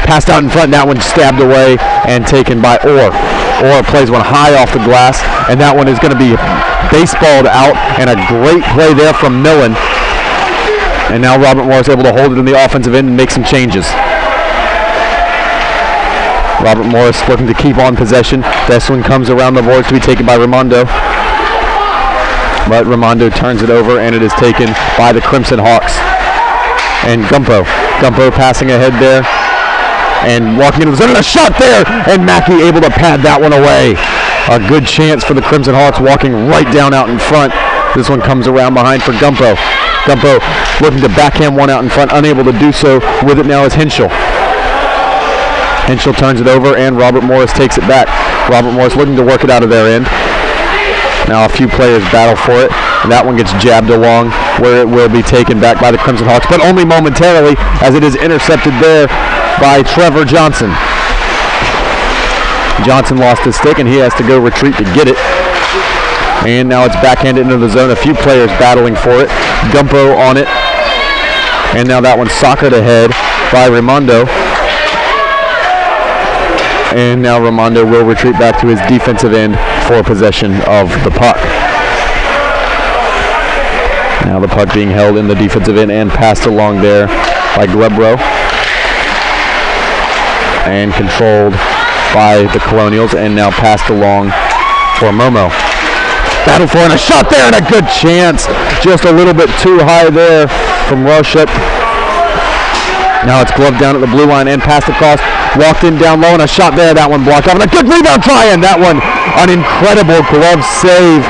Passed out in front, that one stabbed away and taken by Orr. Orr plays one high off the glass, and that one is going to be baseballed out, and a great play there from Millen. And now Robert Morris able to hold it in the offensive end and make some changes. Robert Morris looking to keep on possession. This one comes around the boards to be taken by Raimondo. But Raimondo turns it over, and it is taken by the Crimson Hawks. And Gumpo passing ahead there and walking into the zone, and a shot there, and Mackey able to pad that one away. A good chance for the Crimson Hawks, walking right down out in front. This one comes around behind for Gumpo. Gumpo looking to backhand one out in front, unable to do so. With it now is Henschel. Henschel turns it over, and Robert Morris takes it back. Robert Morris looking to work it out of their end. Now a few players battle for it, and that one gets jabbed along where it will be taken back by the Crimson Hawks, but only momentarily, as it is intercepted there by Trevor Johnson. Johnson lost his stick, and he has to go retreat to get it. And now it's backhanded into the zone. A few players battling for it. Gumpo on it. And now that one's soccered ahead by Raimondo. And now Raimondo will retreat back to his defensive end for possession of the puck. Now the puck being held in the defensive end and passed along there by Glebro. And controlled by the Colonials, and now passed along for Momo. Battle for and a shot there, and a good chance. Just a little bit too high there from Roshep. Now it's gloved down at the blue line and passed across. Walked in down low, and a shot there. That one blocked off, and a good rebound try, and that one an incredible glove save.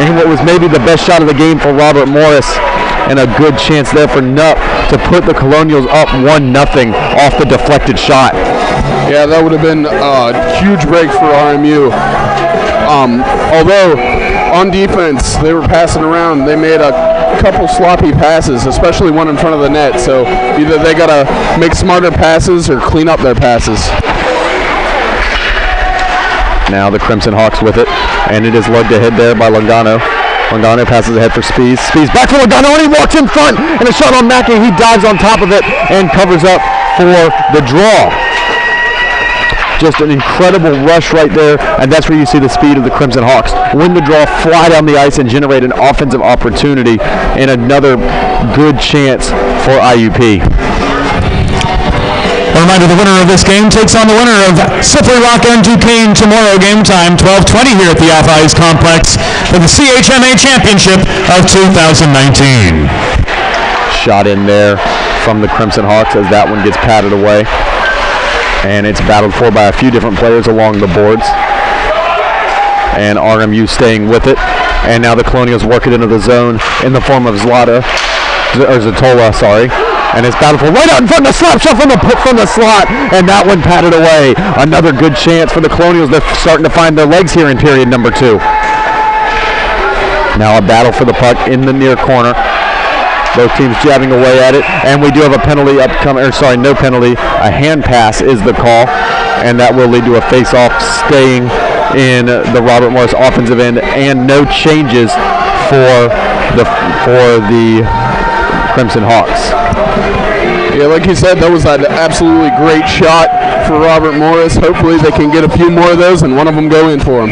And what was maybe the best shot of the game for Robert Morris. And a good chance there for Nutt to put the Colonials up 1-0 off the deflected shot. Yeah, that would have been a huge break for RMU. Although on defense they were passing around, they made a couple sloppy passes, especially one in front of the net. So either they got to make smarter passes or clean up their passes. Now the Crimson Hawks with it, and it is lugged ahead there by Logano. Logano passes ahead for Spees. Spees back for Logano, and he walks in front, and a shot on Mackey. He dives on top of it and covers up for the draw. Just an incredible rush right there, and that's where you see the speed of the Crimson Hawks. Win the draw, fly down the ice, and generate an offensive opportunity, and another good chance for IUP. A reminder, the winner of this game takes on the winner of Slippery Rock and Duquesne tomorrow, game time 12:20 here at the Alpha Ice Complex for the CHMA Championship of 2019. Shot in there from the Crimson Hawks as that one gets patted away. And it's battled for by a few different players along the boards. And RMU staying with it. And now the Colonials work it into the zone in the form of Zatola, sorry. And it's battled for right out in front of the slap shot from the slot. And that one patted away. Another good chance for the Colonials. They're starting to find their legs here in period number 2. Now a battle for the puck in the near corner. Both teams jabbing away at it, and we do have a penalty upcoming, or sorry, no penalty. A hand pass is the call, and that will lead to a face-off staying in the Robert Morris offensive end, and no changes for the Crimson Hawks. Yeah, like you said, that was an absolutely great shot for Robert Morris. Hopefully they can get a few more of those, and one of them go in for him.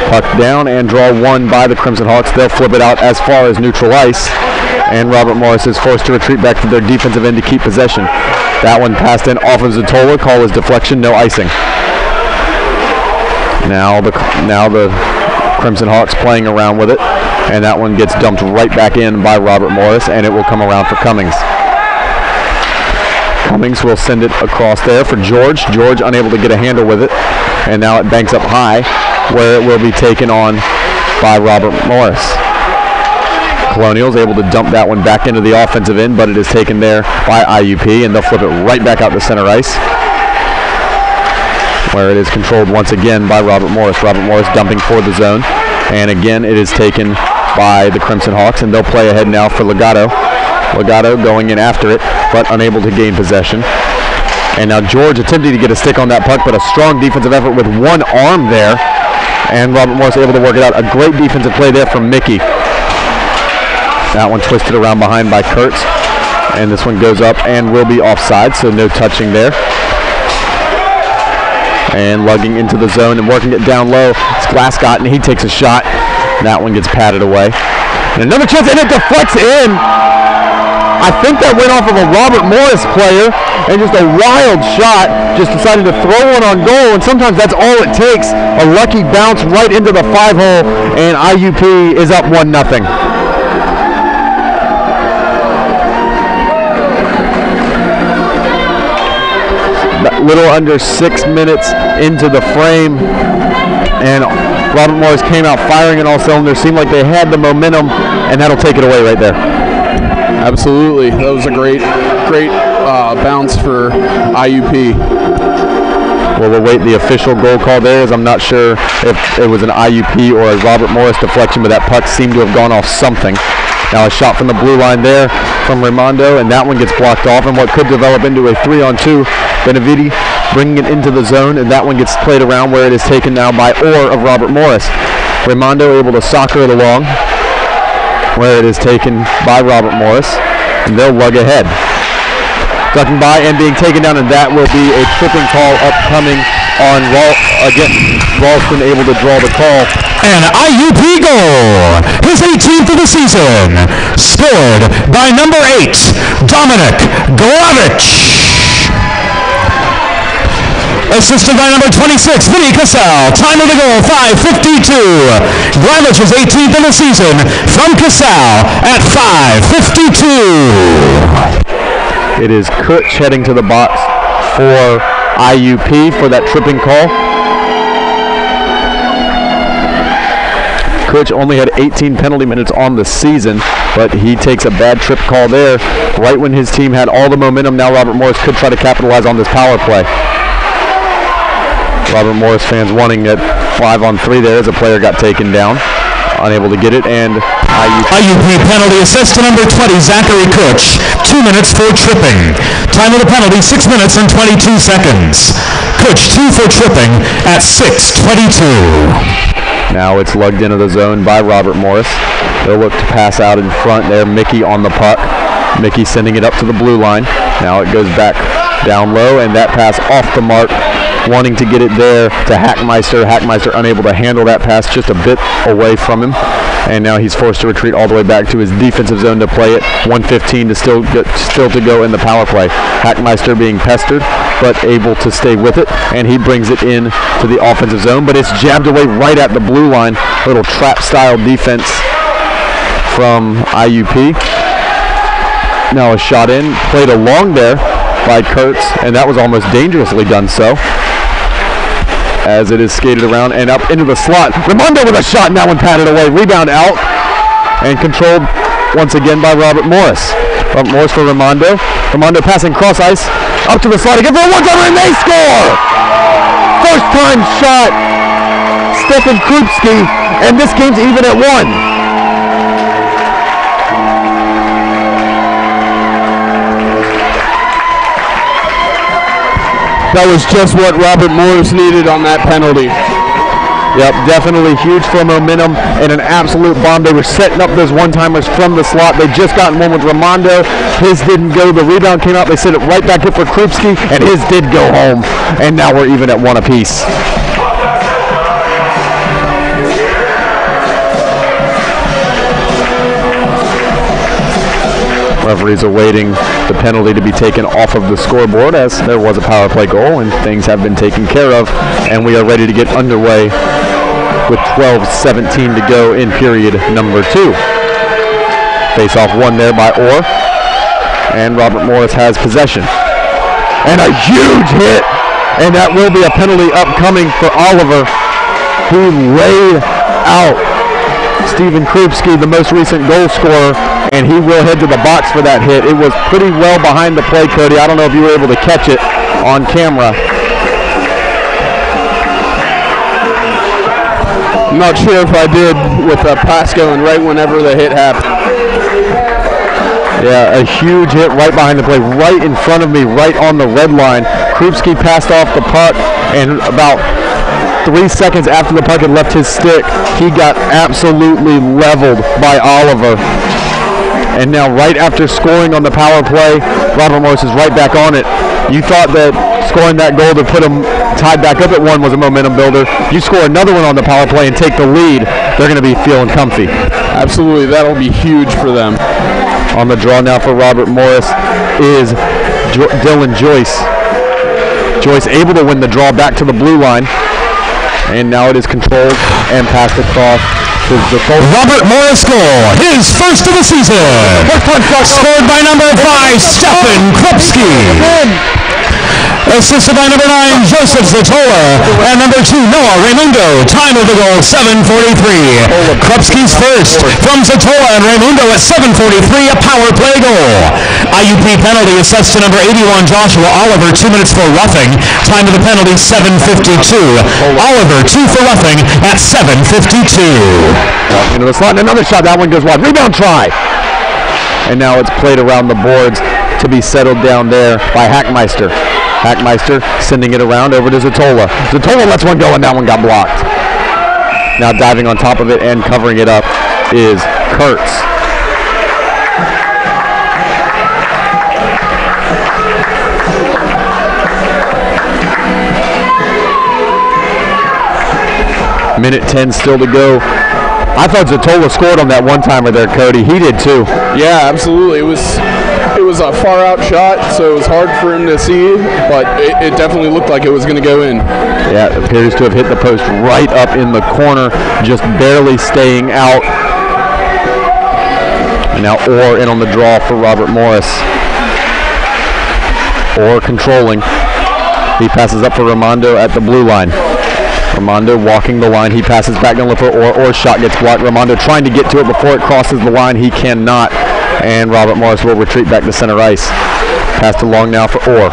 Puck down and draw one by the Crimson Hawks. They'll flip it out as far as neutral ice, and Robert Morris is forced to retreat back to their defensive end to keep possession. That one passed in off of Zatola. Call is deflection, no icing. Now the Crimson Hawks playing around with it, and that one gets dumped right back in by Robert Morris, and it will come around for Cummings. Cummings will send it across there for George. George unable to get a handle with it, and now it banks up high, where it will be taken on by Robert Morris. Colonials able to dump that one back into the offensive end, but it is taken there by IUP, and they'll flip it right back out to center ice, where it is controlled once again by Robert Morris. Robert Morris dumping for the zone, and again it is taken by the Crimson Hawks, and they'll play ahead now for Legato. Legato going in after it, but unable to gain possession. And now George attempting to get a stick on that puck, but a strong defensive effort with one arm there. And Robert Morris able to work it out. A great defensive play there from Mickey. That one twisted around behind by Kurtz. And this one goes up and will be offside, so no touching there. And lugging into the zone and working it down low. It's Glascott, and he takes a shot. That one gets patted away. And another chance, and it deflects in. I think that went off of a Robert Morris player, and just a wild shot, just decided to throw one on goal, and sometimes that's all it takes. A lucky bounce right into the 5-hole, and IUP is up 1-0. A little under 6 minutes into the frame, and Robert Morris came out firing in all cylinders. Seemed like they had the momentum, and that'll take it away right there. Absolutely. That was a great bounce for IUP. We'll await the official goal call there, as I'm not sure if it was an IUP or a Robert Morris deflection, but that puck seemed to have gone off something. Now a shot from the blue line there from Raimondo, and that one gets blocked off, and what could develop into a 3-on-2. Benavides bringing it into the zone, and that one gets played around where it is taken now by Orr of Robert Morris. Raimondo able to soccer it along where it is taken by Robert Morris, and they'll lug ahead. Ducking by and being taken down, and that will be a tripping call upcoming on Ralston able to draw the call. An IUP goal, his 18th of the season, scored by number 8, Dominic Glavich. Assisted by number 26, Vinny Casal. Time of the goal, 5:52. Glavich's 18th of the season from Casal at 5:52. It is Kutch heading to the box for IUP for that tripping call. Kutch only had 18 penalty minutes on the season, but he takes a bad trip call there right when his team had all the momentum. Now Robert Morris could try to capitalize on this power play. Robert Morris fans wanting at 5-on-3 there as a player got taken down, unable to get it, and IUP penalty assist to number 20, Zachary Kutch. 2 minutes for tripping. Time of the penalty, 6 minutes and 22 seconds. Kutch 2 for tripping at 6:22. Now it's lugged into the zone by Robert Morris. They'll look to pass out in front there. Mickey on the puck. Mickey sending it up to the blue line. Now it goes back down low, and that pass off the mark. Wanting to get it there to Hackmeister. Hackmeister unable to handle that pass, just a bit away from him. And now he's forced to retreat all the way back to his defensive zone to play it. 1:15 to still to go in the power play. Hackmeister being pestered, but able to stay with it. And he brings it in to the offensive zone, but it's jabbed away right at the blue line. Little trap-style defense from IUP. Now a shot in, played along there by Kurtz, and that was almost dangerously done so, as it is skated around and up into the slot. Raimondo with a shot, and that one patted away. Rebound out and controlled once again by Robert Morris. Robert Morris for Raimondo. Raimondo passing cross ice up to the slot again for a one-timer, and they score! First time shot, Stefan Krupski, and this game's even at 1. That was just what Robert Morris needed on that penalty. Yep, definitely huge for momentum and an absolute bomb. They were setting up those one-timers from the slot. They just gotten one with Raimondo. His didn't go. The rebound came out. They set it right back up for Krupski, and his did go home. And now we're even at 1 apiece. Referees awaiting the penalty to be taken off of the scoreboard, as there was a power play goal and things have been taken care of, and we are ready to get underway with 12:17 to go in period number 2. Face-off won there by Orr, and Robert Morris has possession. And a huge hit, and that will be a penalty upcoming for Oliver, who laid out Stephen Krupski, the most recent goal scorer, and he will head to the box for that hit. It was pretty well behind the play, Cody. I don't know if you were able to catch it on camera. I'm not sure if I did with a pass going right whenever the hit happened. Yeah, a huge hit right behind the play, right in front of me, right on the red line. Krupski passed off the puck, and about 3 seconds after the puck had left his stick, he got absolutely leveled by Oliver. And now right after scoring on the power play, Robert Morris is right back on it. You thought that scoring that goal to put him tied back up at 1 was a momentum builder. You score another one on the power play and take the lead, they're going to be feeling comfy. Absolutely, that'll be huge for them. On the draw now for Robert Morris is Dylan Joyce. Joyce able to win the draw back to the blue line. And now it is controlled and passed across to the Robert Morris goal, his first of the season. Scored by number 5, Stefan Krupski. assisted by number 9, Joseph Zatola, and number 2, Noah Raimundo. Time of the goal, 7:43. Krupski's first from Zatola and Raimundo at 7:43, a power play goal. IUP penalty assessed to number 81, Joshua Oliver, 2 minutes for roughing. Time of the penalty, 7:52. Oliver, 2 for roughing at 7:52. Into the slot, and another shot. That one goes wide. Rebound try. And now it's played around the boards to be settled down there by Hackmeister. Hackmeister sending it around over to Zatola. Zatola lets one go, and that one got blocked. Now diving on top of it and covering it up is Kurtz. Minute 10 still to go. I thought Zatola scored on that one-timer there, Cody. He did too. Yeah, absolutely. It was a far-out shot, so it was hard for him to see, but it definitely looked like it was going to go in. Yeah, it appears to have hit the post right up in the corner, just barely staying out. And now Orr in on the draw for Robert Morris. Orr controlling. He passes up for Raimondo at the blue line. Raimondo walking the line. He passes back down for Orr. Orr's shot gets blocked. Raimondo trying to get to it before it crosses the line. He cannot. And Robert Morris will retreat back to center ice. Passed along now for Orr.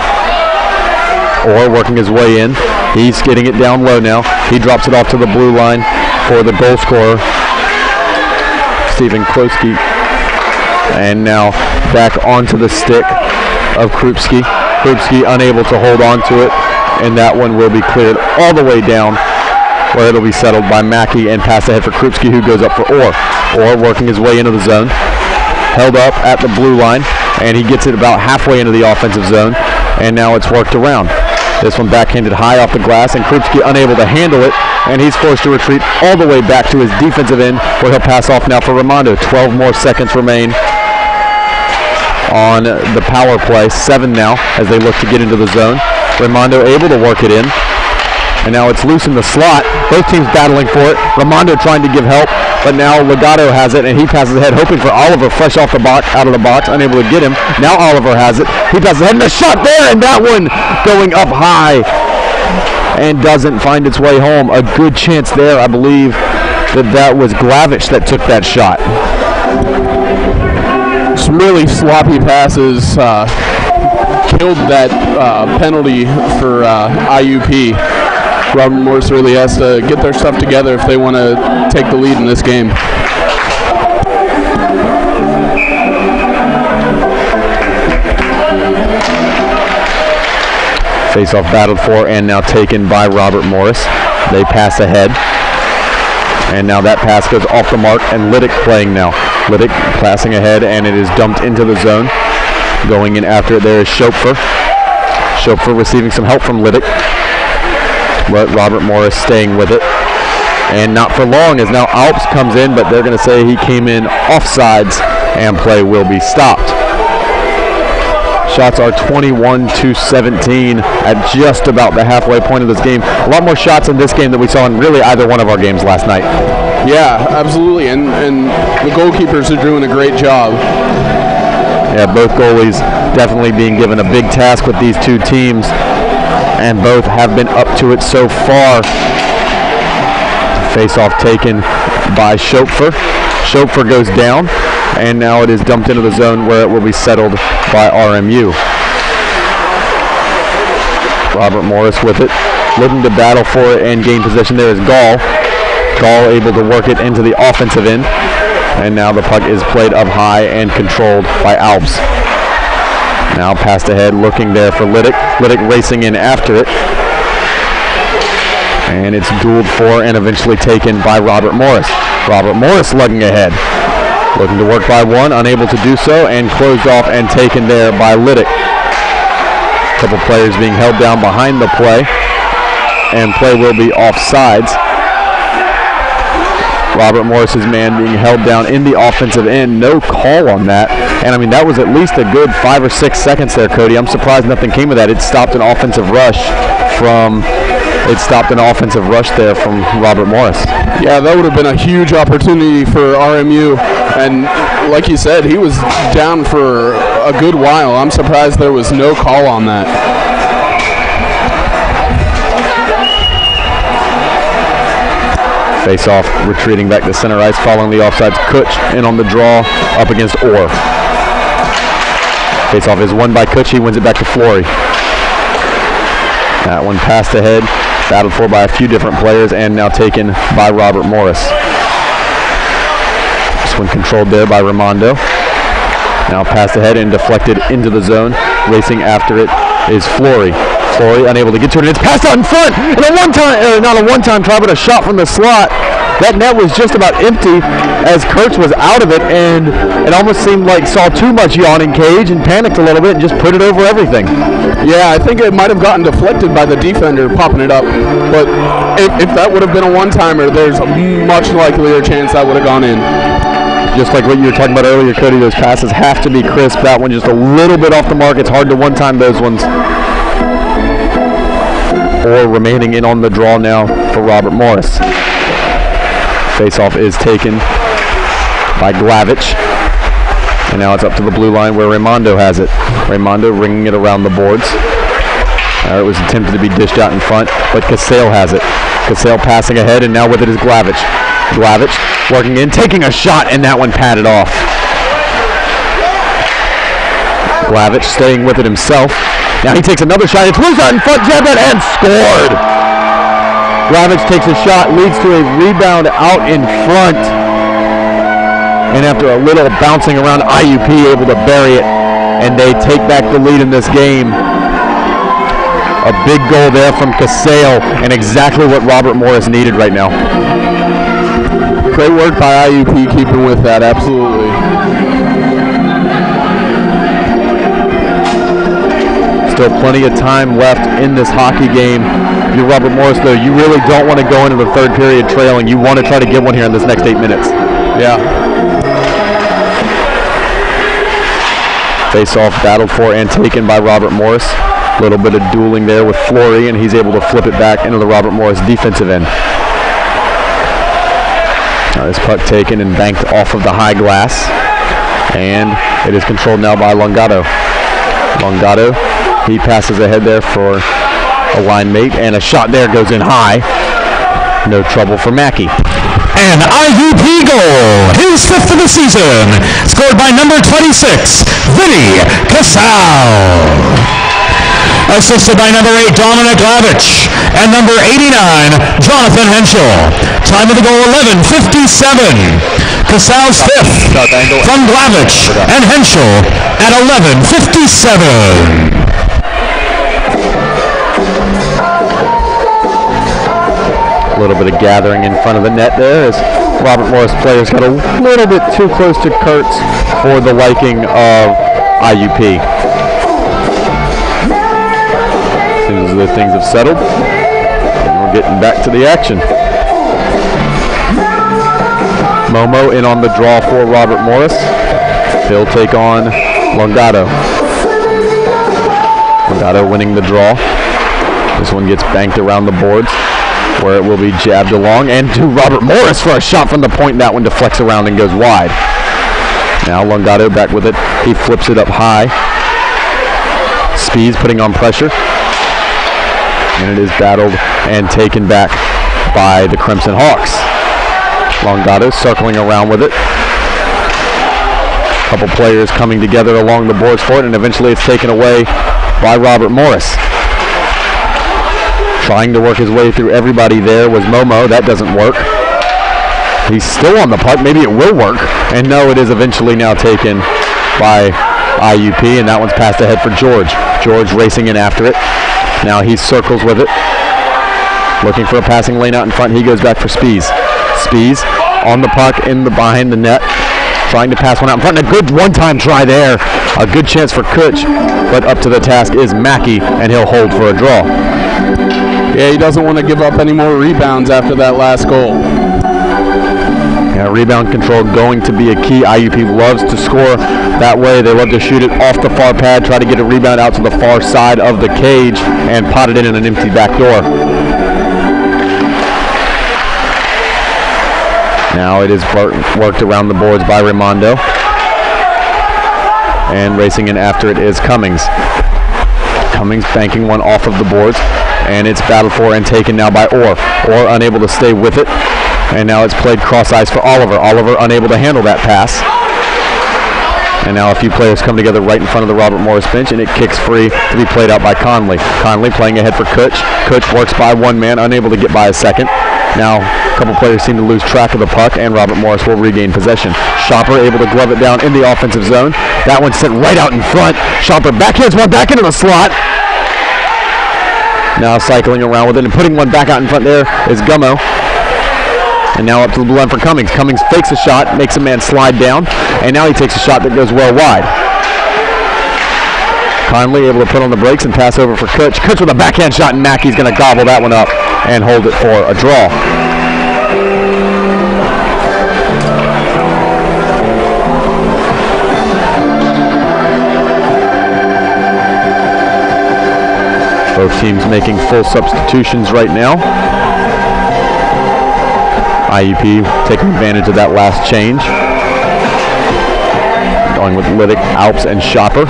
Orr working his way in. He's getting it down low now. He drops it off to the blue line for the goal scorer, Stephen Kloski. And now back onto the stick of Krupski. Krupski unable to hold on to it. And that one will be cleared all the way down, where it'll be settled by Mackey and pass ahead for Krupski, who goes up for Orr. Orr working his way into the zone. Held up at the blue line, and he gets it about halfway into the offensive zone, and now it's worked around. This one backhanded high off the glass, and Krupski unable to handle it, and he's forced to retreat all the way back to his defensive end, where he'll pass off now for Raimondo. 12 more seconds remain on the power play. 7 now as they look to get into the zone. Raimondo able to work it in, and now it's loose in the slot. Both teams battling for it. Raimondo trying to give help, but now Legato has it, and he passes ahead, hoping for Oliver fresh off the box, out of the box, unable to get him. Now Oliver has it. He passes ahead, and a shot there, and that one going up high and doesn't find its way home. A good chance there, I believe that was Glavich that took that shot. Some really sloppy passes killed that penalty for IUP. Robert Morris really has to get their stuff together if they want to take the lead in this game. Face-off battled for and now taken by Robert Morris. They pass ahead. And now that pass goes off the mark, and Liddick playing now. Liddick passing ahead, and it is dumped into the zone. Going in after it there is Schopfer. Schopfer receiving some help from Liddick. But Robert Morris staying with it. And not for long, as now Alps comes in, but they're going to say he came in offsides, and play will be stopped. Shots are 21-17 at just about the halfway point of this game. A lot more shots in this game than we saw in really either one of our games last night. Yeah, absolutely, and the goalkeepers are doing a great job. Yeah, both goalies definitely being given a big task with these two teams, and both have been up to it so far. Face-off taken by Schopfer. Schopfer goes down, and now it is dumped into the zone where it will be settled by RMU. Robert Morris with it, looking to battle for it and gain possession. There is Gall. Gall able to work it into the offensive end, and now the puck is played up high and controlled by Alps. Now passed ahead, looking there for Liddick. Liddick racing in after it, and it's dueled for and eventually taken by Robert Morris. Robert Morris lugging ahead. Looking to work by one, unable to do so, and closed off and taken there by Liddick. A couple players being held down behind the play, and play will be offsides. Robert Morris's man being held down in the offensive end. No call on that. And I mean, that was at least a good 5 or 6 seconds there, Cody. I'm surprised nothing came of that. It stopped an offensive rush there from Robert Morris. Yeah, that would have been a huge opportunity for RMU. And like you said, he was down for a good while. I'm surprised there was no call on that. Face off, retreating back to center ice, following the offsides. Kutch in on the draw, up against Orr. Face off is won by Kutch, he wins it back to Flory. That one passed ahead, battled for by a few different players, and now taken by Robert Morris. This one controlled there by Raimondo. Now passed ahead and deflected into the zone. Racing after it is Flory. Flory unable to get to it, and it's passed out in front. And not a one-time try, but a shot from the slot. That net was just about empty as Kurtz was out of it, and it almost seemed like saw too much yawning cage and panicked a little bit and just put it over everything. Yeah, I think it might have gotten deflected by the defender popping it up, but if that would have been a one-timer, there's a much likelier chance that would have gone in. Just like what you were talking about earlier, Cody, those passes have to be crisp. That one just a little bit off the mark. It's hard to one-time those ones. Or remaining in on the draw now for Robert Morris. Face-off is taken by Glavich. And now it's up to the blue line where Raimondo has it. Raimondo ringing it around the boards. It was attempted to be dished out in front, but Casale has it. Casale passing ahead, and now with it is Glavich. Glavich working in, taking a shot, and that one padded off. Glavich staying with it himself. Now he takes another shot. It's loose out in front, jabbed out, and scored! Glavich takes a shot, leads to a rebound out in front. And after a little bouncing around, IUP able to bury it, and they take back the lead in this game. A big goal there from Casale, and exactly what Robert Morris needed right now. Great work by IUP keeping with that, absolutely. Still plenty of time left in this hockey game. You're Robert Morris, though. You really don't want to go into the third period trailing. You want to try to get one here in this next 8 minutes. Yeah. Face-off battled for and taken by Robert Morris. A little bit of dueling there with Flory, and he's able to flip it back into the Robert Morris defensive end. This puck taken and banked off of the high glass. And it is controlled now by Longato. Longato, he passes ahead there for a line mate, and a shot there goes in high. No trouble for Mackey. An IUP goal, his 5th of the season, scored by number 26, Vinny Casale. Assisted by number 8, Dominic Glavich, and number 89, Jonathan Henschel. Time of the goal, 11:57. Casale's 5th from Glavich and Henschel at 11:57. A little bit of gathering in front of the net there as Robert Morris players got a little bit too close to Kurtz for the liking of IUP. Seems as though things have settled, and we're getting back to the action. Momo in on the draw for Robert Morris. He'll take on Longato. Longato winning the draw. This one gets banked around the boards, where it will be jabbed along, and to Robert Morris for a shot from the point. That one deflects around and goes wide. Now Longato back with it. He flips it up high. Speeds putting on pressure. And it is battled and taken back by the Crimson Hawks. Longato circling around with it. A couple players coming together along the boards for it, and eventually it's taken away by Robert Morris. Trying to work his way through everybody there was Momo. That doesn't work. He's still on the puck. Maybe it will work. And no, it is eventually now taken by IUP, and that one's passed ahead for George. George racing in after it. Now he circles with it. Looking for a passing lane out in front. He goes back for Spees. Spees on the puck behind the net. Trying to pass one out in front. And a good one-time try there. A good chance for Kutch. But up to the task is Mackey, and he'll hold for a draw. Yeah, he doesn't want to give up any more rebounds after that last goal. Yeah, rebound control going to be a key. IUP loves to score that way. They love to shoot it off the far pad, try to get a rebound out to the far side of the cage, and pot it in an empty back door. Now it is worked around the boards by Raimondo. And racing in after it is Cummings. Cummings banking one off of the boards. And it's battled for and taken now by Orr. Orr unable to stay with it. And now it's played cross ice for Oliver. Oliver unable to handle that pass. And now a few players come together right in front of the Robert Morris bench, and it kicks free to be played out by Conley. Conley playing ahead for Kutch. Kutch works by one man, unable to get by a second. Now a couple players seem to lose track of the puck, and Robert Morris will regain possession. Shopper able to glove it down in the offensive zone. That one's sent right out in front. Shopper backhands one back into the slot. Now cycling around with it and putting one back out in front there is Gummo. And now up to the blue line for Cummings. Cummings fakes a shot, makes a man slide down, and now he takes a shot that goes well wide. Conley able to put on the brakes and pass over for Kutch. Kutch with a backhand shot, and Mackey's going to gobble that one up and hold it for a draw. Both teams making full substitutions right now. IUP taking advantage of that last change. Going with Liddick, Alps, and Shopper.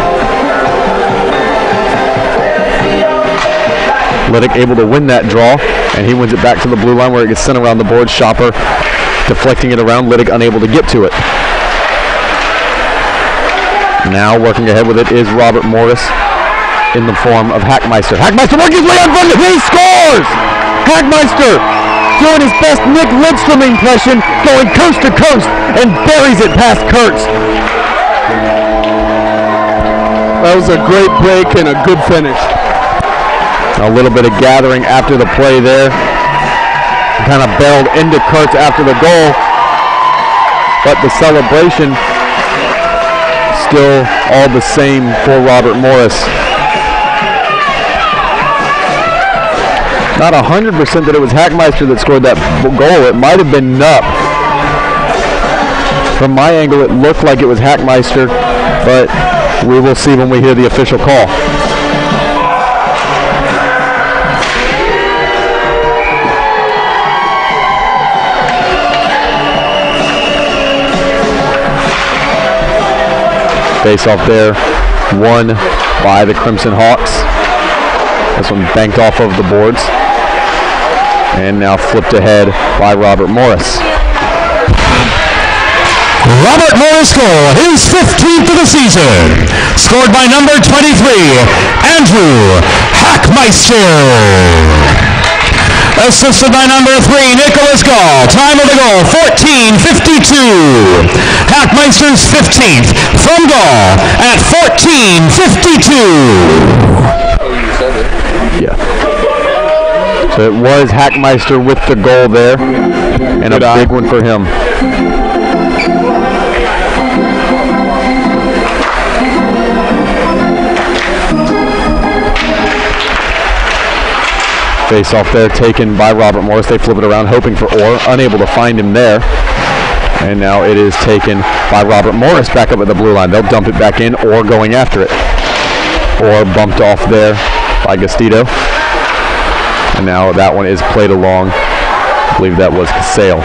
Liddick able to win that draw, and he wins it back to the blue line where it gets sent around the board. Shopper deflecting it around, Liddick unable to get to it. Now working ahead with it is Robert Morris in the form of Hackmeister. Hackmeister working his way on front, he scores! Hackmeister doing his best Nick Lidstrom impression, going coast to coast, and buries it past Kurtz. That was a great break and a good finish. A little bit of gathering after the play there. Kind of barreled into Kurtz after the goal, but the celebration still all the same for Robert Morris. Not 100% that it was Hackmeister that scored that goal. It might have been Nupp. From my angle, it looked like it was Hackmeister, but we will see when we hear the official call. Face off there, won by the Crimson Hawks. This one banked off of the boards. And now flipped ahead by Robert Morris. Robert Morris goal, his 15th of the season. Scored by number 23, Andrew Hackmeister. Assisted by number 3, Nicholas Gall. Time of the goal, 14:52. Hackmeister's 15th from Gall at 14:52. Yeah. So it was Hackmeister with the goal there, and a big one for him. Face off there taken by Robert Morris. They flip it around hoping for Orr, unable to find him there. And now it is taken by Robert Morris back up at the blue line. They'll dump it back in, Orr going after it. Orr bumped off there by Gastito. And now that one is played along. I believe that was Casale.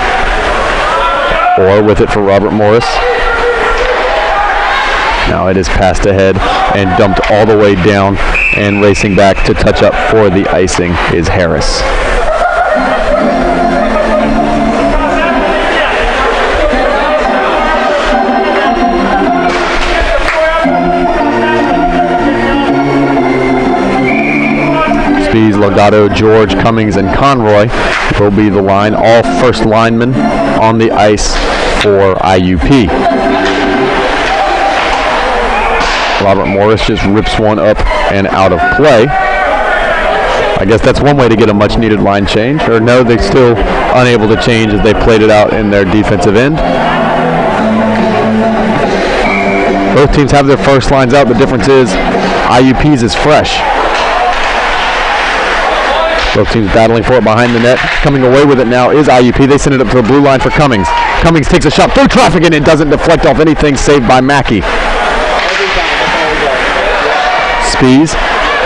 Orr with it for Robert Morris. Now it is passed ahead and dumped all the way down, and racing back to touch up for the icing is Harris. Spees, Legato, George, Cummings, and Conroy will be the line. All first linemen on the ice for IUP. Robert Morris just rips one up and out of play. I guess that's one way to get a much needed line change. Or no, they're still unable to change as they played it out in their defensive end. Both teams have their first lines out. The difference is IUP's is fresh. Both teams battling for it behind the net. Coming away with it now is IUP. They send it up to the blue line for Cummings. Cummings takes a shot through traffic and it doesn't deflect off anything, saved by Mackey. Spees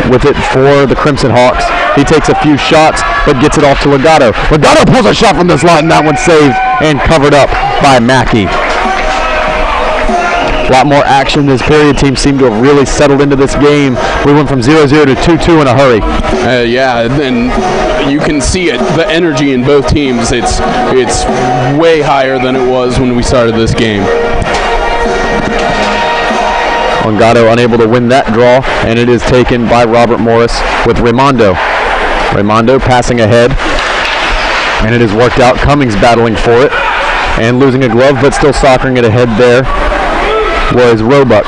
with it for the Crimson Hawks. He takes a few shots but gets it off to Legato. Legato pulls a shot from this line, and that one's saved and covered up by Mackey. A lot more action this period. Teams seem to have really settled into this game. We went from 0-0 to 2-2 in a hurry. Yeah, and you can see it, the energy in both teams. It's way higher than it was when we started this game. Ongado unable to win that draw, and it is taken by Robert Morris with Raimondo. Raimondo passing ahead, and it has worked out. Cummings battling for it and losing a glove, but still soccering it ahead there was Roebuck.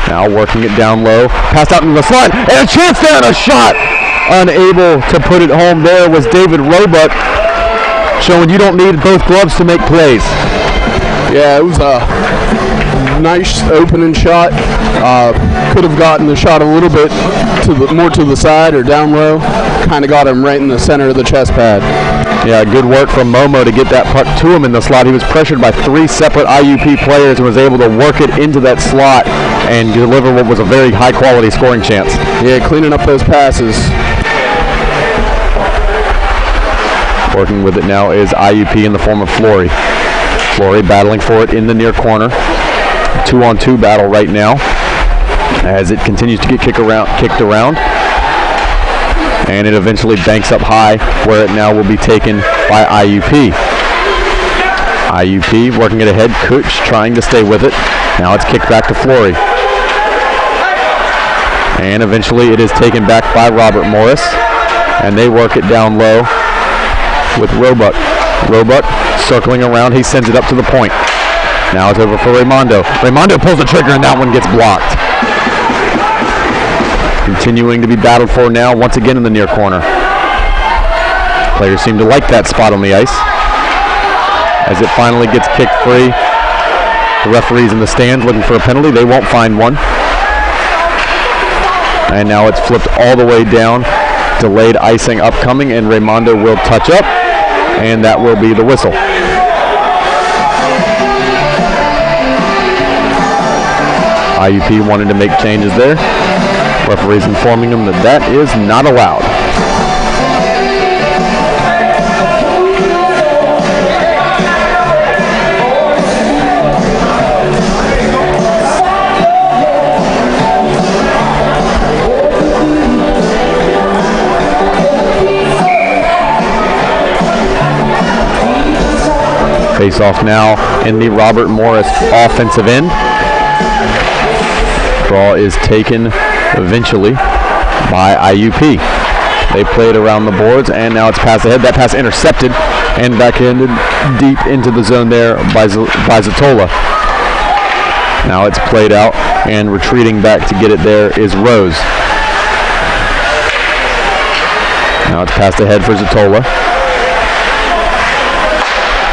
Now working it down low, passed out in the slot, and a chance there and a shot. Unable to put it home there was David Roebuck, showing you don't need both gloves to make plays. Yeah, it was a nice opening shot. Could have gotten the shot a little bit more to the side or down low. Kind of got him right in the center of the chest pad. Yeah, good work from Momo to get that puck to him in the slot. He was pressured by 3 separate IUP players and was able to work it into that slot and deliver what was a very high-quality scoring chance. Yeah, cleaning up those passes. Working with it now is IUP in the form of Flory. Flory battling for it in the near corner. 2-on-2 battle right now as it continues to get kicked around. And it eventually banks up high, where it now will be taken by IUP. IUP working it ahead. Kutch trying to stay with it. Now it's kicked back to Flory. And eventually it is taken back by Robert Morris. And they work it down low with Roebuck. Roebuck circling around. He sends it up to the point. Now it's over for Raimondo. Raimondo pulls the trigger, and that one gets blocked. Continuing to be battled for now, once again in the near corner. Players seem to like that spot on the ice. As it finally gets kicked free, the referee's in the stands looking for a penalty. They won't find one. And now it's flipped all the way down. Delayed icing upcoming, and Raimondo will touch up, and that will be the whistle. IUP wanted to make changes there. Referee's informing them that that is not allowed. Face off now in the Robert Morris offensive end. Draw is taken eventually by IUP. They play it around the boards, and now it's passed ahead. That pass intercepted and backhanded deep into the zone there by Zatola. Now it's played out, and retreating back to get it there is Rose. Now it's passed ahead for Zatola.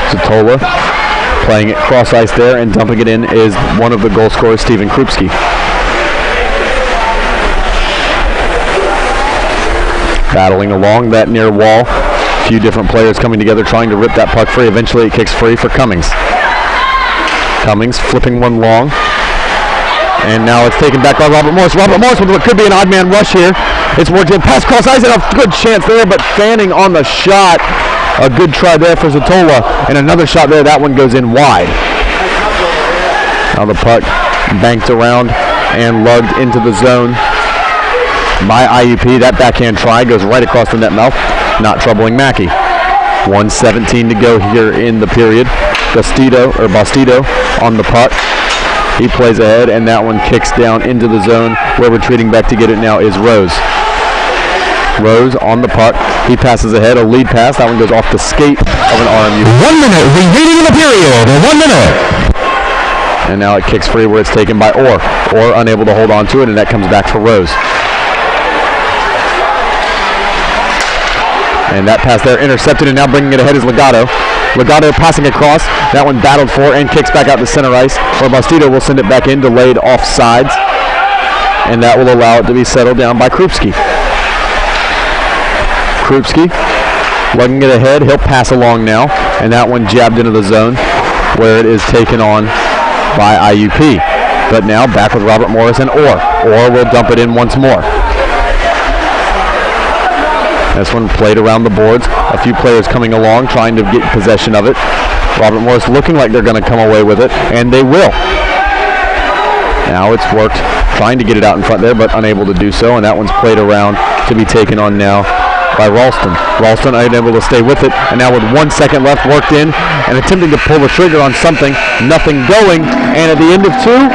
Zatola playing it cross ice there, and dumping it in is one of the goal scorers, Steven Krupski. Battling along that near wall. A few different players coming together trying to rip that puck free. Eventually it kicks free for Cummings. Cummings flipping one long. And now it's taken back by Robert Morris. Robert Morris with what could be an odd man rush here. It's worked in pass cross ice, and a good chance there, but Fanning on the shot. A good try there for Zatola, and another shot there. That one goes in wide. Now the puck banked around and lugged into the zone by IUP. That backhand try goes right across the net mouth, not troubling Mackey. 1:17 to go here in the period. Bastido on the puck. He plays ahead, and that one kicks down into the zone, where retreating back to get it now is Rose. Rose on the puck. He passes ahead, a lead pass. That one goes off the skate of an RMU. 1 minute remaining in the period. 1 minute. And now it kicks free, where it's taken by Orr. Orr unable to hold on to it, and that comes back to Rose. And that pass there intercepted, and now bringing it ahead is Legato. Legato passing across. That one battled for and kicks back out to center ice, where Bastido will send it back in, delayed off sides. And that will allow it to be settled down by Krupski. Krupski lugging it ahead. He'll pass along now, and that one jabbed into the zone, where it is taken on by IUP. But now back with Robert Morris and Orr. Orr will dump it in once more. This one played around the boards. A few players coming along trying to get possession of it. Robert Morris looking like they're going to come away with it, and they will. Now it's worked, trying to get it out in front there, but unable to do so, and that one's played around to be taken on now by Ralston. Ralston unable to stay with it, and now with 1 second left, worked in and attempting to pull the trigger on something. Nothing going, and at the end of 2,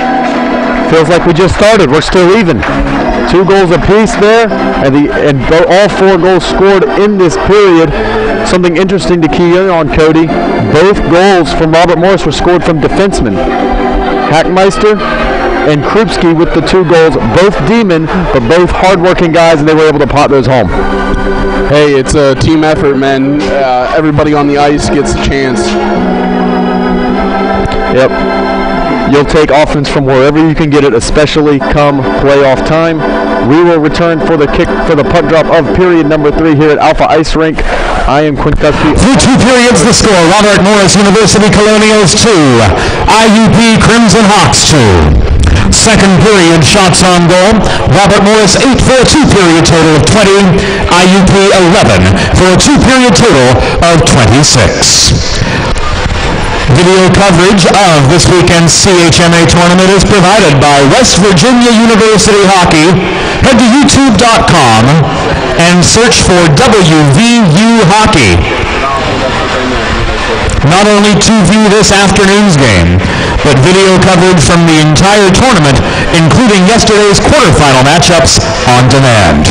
feels like we just started. We're still even. 2 goals apiece there, and all 4 goals scored in this period. Something interesting to key in on, Cody. Both goals from Robert Morris were scored from defensemen. Hackmeister and Krupski with the 2 goals, both D-men, but both hard-working guys, and they were able to pot those home. Hey, it's a team effort, man. Everybody on the ice gets a chance. Yep. You'll take offense from wherever you can get it, especially come playoff time. We will return for the puck drop of period number 3 here at Alpha Ice Rink. I am Quinn Cuskey. Through 2 periods, the score: Robert Morris University Colonials 2, IUP Crimson Hawks 2. Second period, shots on goal: Robert Morris 8 for a 2-period total of 20, IUP 11 for a 2-period total of 26. Video coverage of this weekend's CHMA tournament is provided by West Virginia University Hockey. Head to youtube.com and search for WVU Hockey. Not only to view this afternoon's game, but video coverage from the entire tournament, including yesterday's quarterfinal matchups, on demand.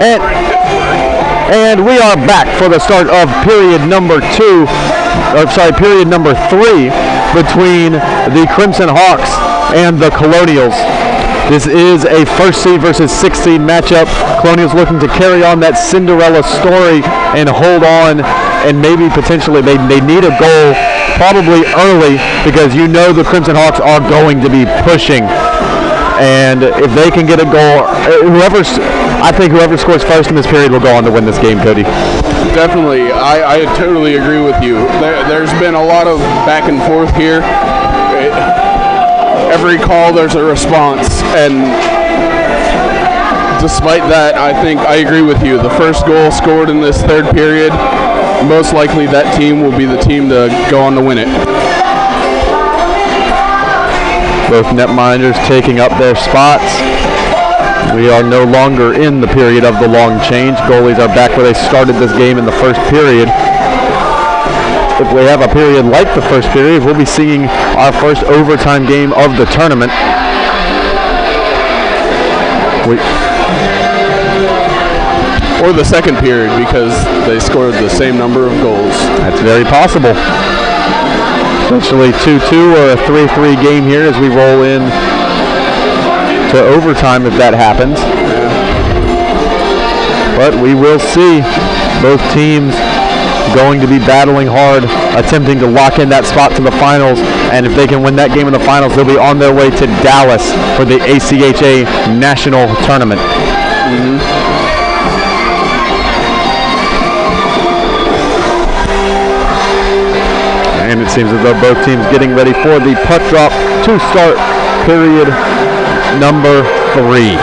And we are back for the start of period number 3 between the Crimson Hawks and the Colonials. This is a first seed versus 6th seed matchup. Colonials looking to carry on that Cinderella story and hold on, and maybe potentially they need a goal probably early, because you know the Crimson Hawks are going to be pushing. And if they can get a goal, I think whoever scores first in this period will go on to win this game, Cody. Definitely. I totally agree with you. There's been a lot of back and forth here. Every call there's a response, and despite that, I think I agree with you. The first goal scored in this third period, most likely that team will be the team to go on to win it. Both netminders taking up their spots. We are no longer in the period of the long change. Goalies are back where they started this game in the first period. If we have a period like the first period, we'll be seeing our first overtime game of the tournament. Or the second period, because they scored the same number of goals. That's very possible. Essentially 2-2 or a 3-3 game here as we roll in to overtime if that happens. But we will see. Both teams going to be battling hard, attempting to lock in that spot to the finals, and if they can win that game in the finals, they'll be on their way to Dallas for the ACHA National Tournament. And it seems as though both teams getting ready for the puck drop to start period number 3.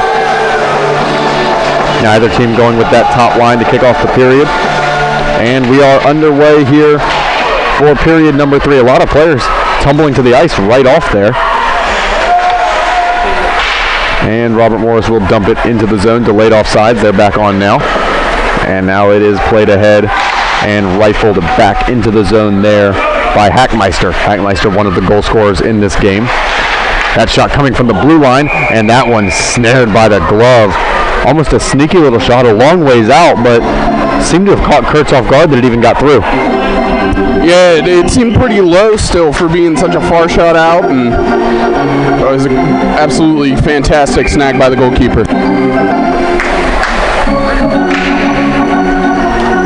Neither team going with that top line to kick off the period. And we are underway here for period number 3. A lot of players tumbling to the ice right off there. And Robert Morris will dump it into the zone, delayed offsides. They're back on now. And now it is played ahead and rifled back into the zone there by Hackmeister. Hackmeister, one of the goal scorers in this game. That shot coming from the blue line, and that one snared by the glove. Almost a sneaky little shot, a long ways out, but seemed to have caught Kurtz off guard that it even got through. Yeah, it seemed pretty low still for being such a far shot out, and it was an absolutely fantastic snag by the goalkeeper.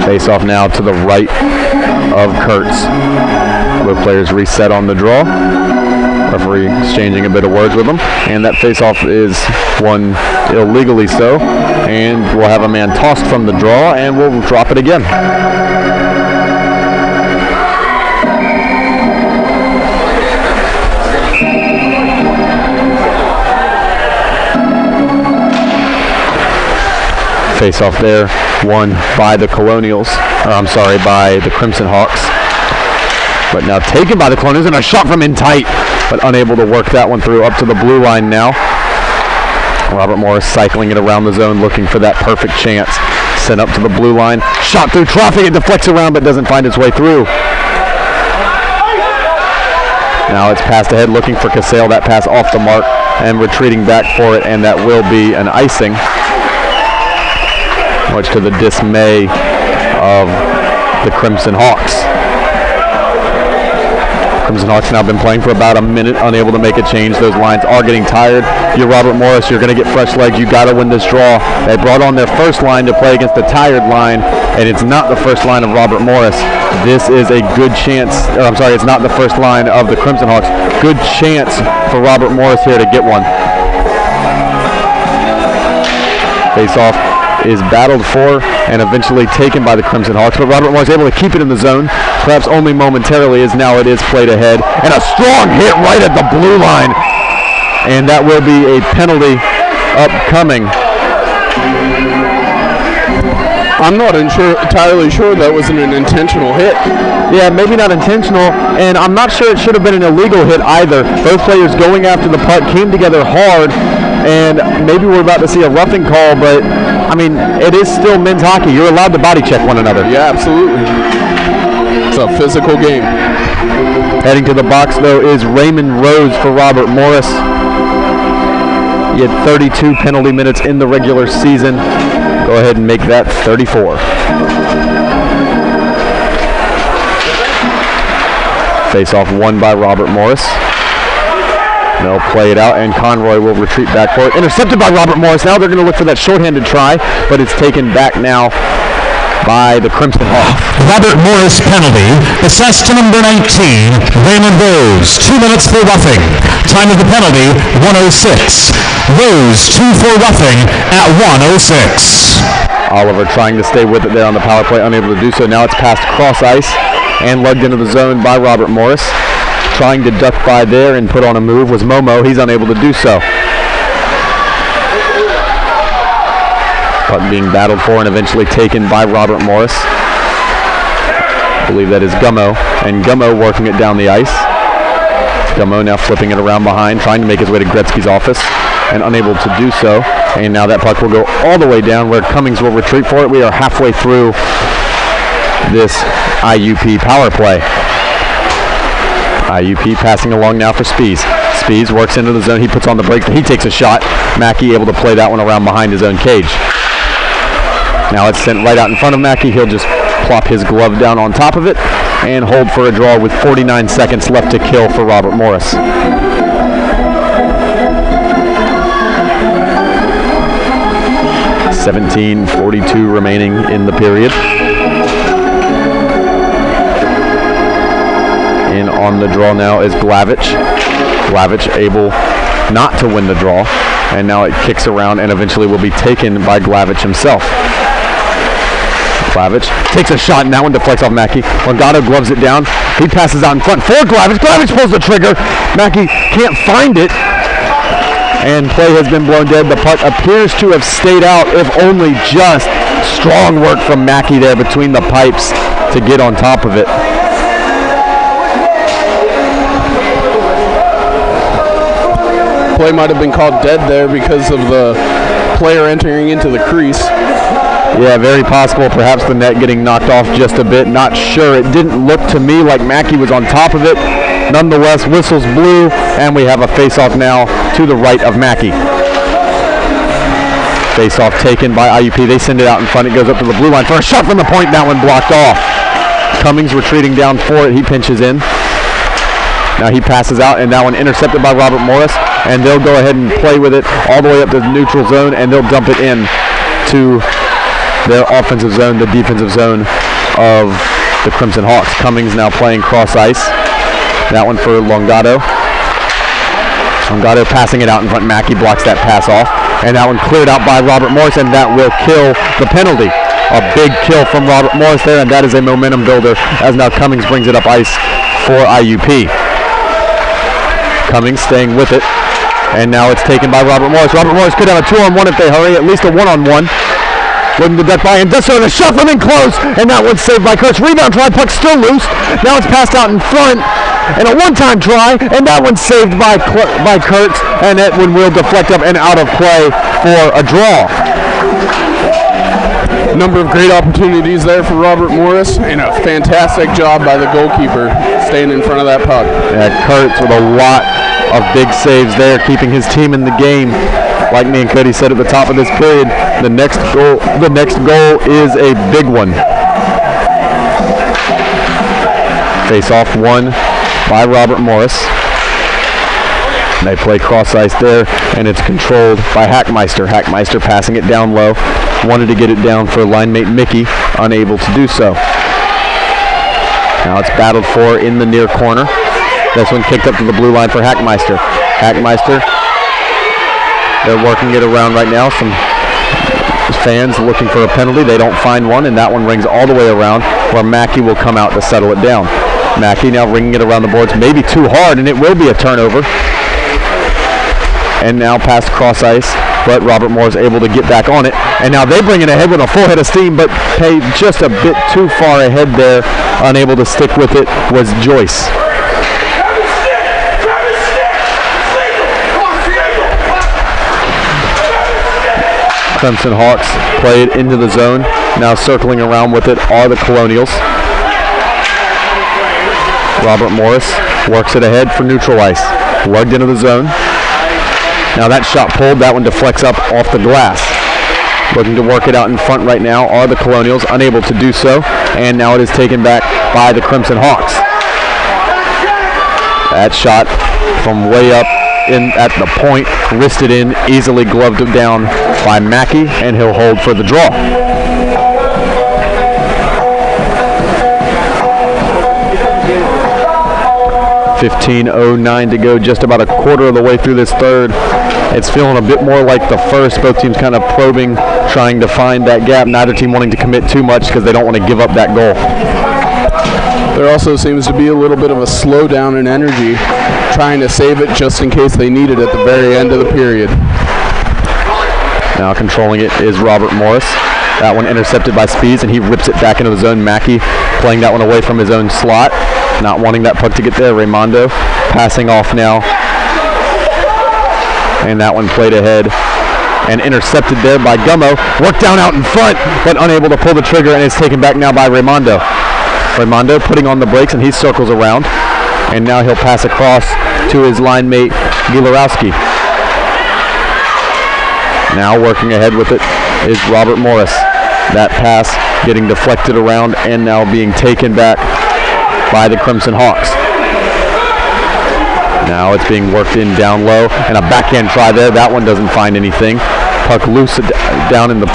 Face off now to the right of Kurtz. Both players reset on the draw. Referee exchanging a bit of words with them, and that face-off is won illegally so, and we'll have a man tossed from the draw, and we'll drop it again. Face-off there, won by the Colonials, by the Crimson Hawks. But now taken by the Colonials, and a shot from in tight, but unable to work that one through. Up to the blue line now. Robert Morris cycling it around the zone, looking for that perfect chance. Sent up to the blue line, shot through traffic, it deflects around but doesn't find its way through. Now it's passed ahead, looking for Casale. That pass off the mark, and retreating back for it, and that will be an icing. Much to the dismay of the Crimson Hawks. Crimson Hawks now been playing for about a minute, unable to make a change. Those lines are getting tired. You're Robert Morris, you're going to get fresh legs. You got to win this draw. They brought on their first line to play against the tired line, and it's not the first line of Robert Morris. This is a good chance, it's not the first line of the Crimson Hawks. Good chance for Robert Morris here to get one. Face off is battled for and eventually taken by the Crimson Hawks, but Robert Morris able to keep it in the zone, perhaps only momentarily, as now it is played ahead, and a strong hit right at the blue line, and that will be a penalty upcoming. I'm not entirely sure that wasn't an intentional hit. Yeah, maybe not intentional, and I'm not sure it should have been an illegal hit either. Both players going after the puck came together hard, and maybe we're about to see a roughing call, but I mean, it is still men's hockey. You're allowed to body check one another. Yeah, absolutely. It's a physical game. Heading to the box, though, is Raymond Rose for Robert Morris. He had 32 penalty minutes in the regular season. Go ahead and make that 34. Face-off won by Robert Morris. They'll play it out, and Conroy will retreat back for it. Intercepted by Robert Morris. Now they're going to look for that shorthanded try, but it's taken back now by the Crimson Hawks. Robert Morris penalty, assessed to number 19, Raymond Rose. 2 minutes for roughing. Time of the penalty, 1:06. Rose, 2 for roughing at 1:06. Oliver trying to stay with it there on the power play, unable to do so. Now it's passed cross ice and lugged into the zone by Robert Morris. Trying to duck by there and put on a move was Momo. He's unable to do so. Puck being battled for and eventually taken by Robert Morris. I believe that is Gummo, and Gummo working it down the ice. Gummo now flipping it around behind, trying to make his way to Gretzky's office, and unable to do so. And now that puck will go all the way down where Cummings will retreat for it. We are halfway through this IUP power play. IUP passing along now for Spees. Spees works into the zone. He puts on the brakes. He takes a shot. Mackey able to play that one around behind his own cage. Now it's sent right out in front of Mackey. He'll just plop his glove down on top of it and hold for a draw with 49 seconds left to kill for Robert Morris. .17:42 remaining in the period. In on the draw now is Glavich. Glavich able not to win the draw, and now it kicks around and eventually will be taken by Glavich himself. Glavich takes a shot, and that one deflects off Mackey. Longado gloves it down. He passes out in front for Glavich. Glavich pulls the trigger. Mackey can't find it, and play has been blown dead. The puck appears to have stayed out, if only just. Strong work from Mackey there between the pipes to get on top of it. Play might have been called dead there because of the player entering into the crease. Yeah, very possible. Perhaps the net getting knocked off just a bit. Not sure. It didn't look to me like Mackey was on top of it. Nonetheless, whistles blew, and we have a face-off now to the right of Mackey. Face-off taken by IUP. They send it out in front. It goes up to the blue line for a shot from the point. That one blocked off. Cummings retreating down for it. He pinches in. Now he passes out, and that one intercepted by Robert Morris, and they'll go ahead and play with it all the way up to the neutral zone, and they'll dump it in to their offensive zone, the defensive zone of the Crimson Hawks. Cummings now playing cross ice. That one for Longado. Longado passing it out in front. Mackey blocks that pass off, and that one cleared out by Robert Morris, and that will kill the penalty. A big kill from Robert Morris there, and that is a momentum builder as now Cummings brings it up ice for IUP. Cummings staying with it, and now it's taken by Robert Morris. Robert Morris could have a 2-on-1 if they hurry, at least a 1-on-1. Looking to duck by, and does so, the shot from in close, and that one's saved by Kurtz. Rebound try, puck still loose. Now it's passed out in front, and a one-time try, and that one's saved by Kurtz, and that one will deflect up and out of play for a draw. Number of great opportunities there for Robert Morris, and a fantastic job by the goalkeeper staying in front of that puck. Yeah, Kurtz with a lot of big saves there, keeping his team in the game. Like me and Cody said at the top of this period, the next goal is a big one. Face-off won by Robert Morris. They play cross ice there, and it's controlled by Hackmeister. Hackmeister passing it down low. Wanted to get it down for line mate Mickey, unable to do so. Now it's battled for in the near corner. This one kicked up to the blue line for Hackmeister. Hackmeister, they're working it around right now. Some fans looking for a penalty. They don't find one, and that one rings all the way around where Mackey will come out to settle it down. Mackey now ringing it around the boards, maybe too hard, and it will be a turnover. And now past cross ice, but Robert Moore is able to get back on it. And now they bring it ahead with a full head of steam, but hey, just a bit too far ahead there. Unable to stick with it was Joyce. Clemson Hawks play it into the zone. Now circling around with it are the Colonials. Robert Morris works it ahead for neutral ice. Lugged into the zone. Now that shot pulled. That one deflects up off the glass. Looking to work it out in front right now are the Colonials, unable to do so, and now it is taken back by the Crimson Hawks. That shot from way up in at the point, wristed in, easily gloved down by Mackey, and he'll hold for the draw. .15:09 to go, just about a quarter of the way through this third. It's feeling a bit more like the first. Both teams kind of probing, trying to find that gap. Neither team wanting to commit too much because they don't want to give up that goal. There also seems to be a little bit of a slowdown in energy, trying to save it just in case they need it at the very end of the period. Now controlling it is Robert Morris. That one intercepted by Speeds, and he rips it back into the zone. Mackey playing that one away from his own slot, not wanting that puck to get there. Raimondo passing off now. And that one played ahead and intercepted there by Gummo. Worked down out in front, but unable to pull the trigger, and it's taken back now by Raimondo. Raimondo putting on the brakes, and he circles around. And now he'll pass across to his line mate, Gilarowski. Now working ahead with it is Robert Morris. That pass getting deflected around and now being taken back by the Crimson Hawks. Now it's being worked in down low, and a backhand try there. That one doesn't find anything. Puck loose down in the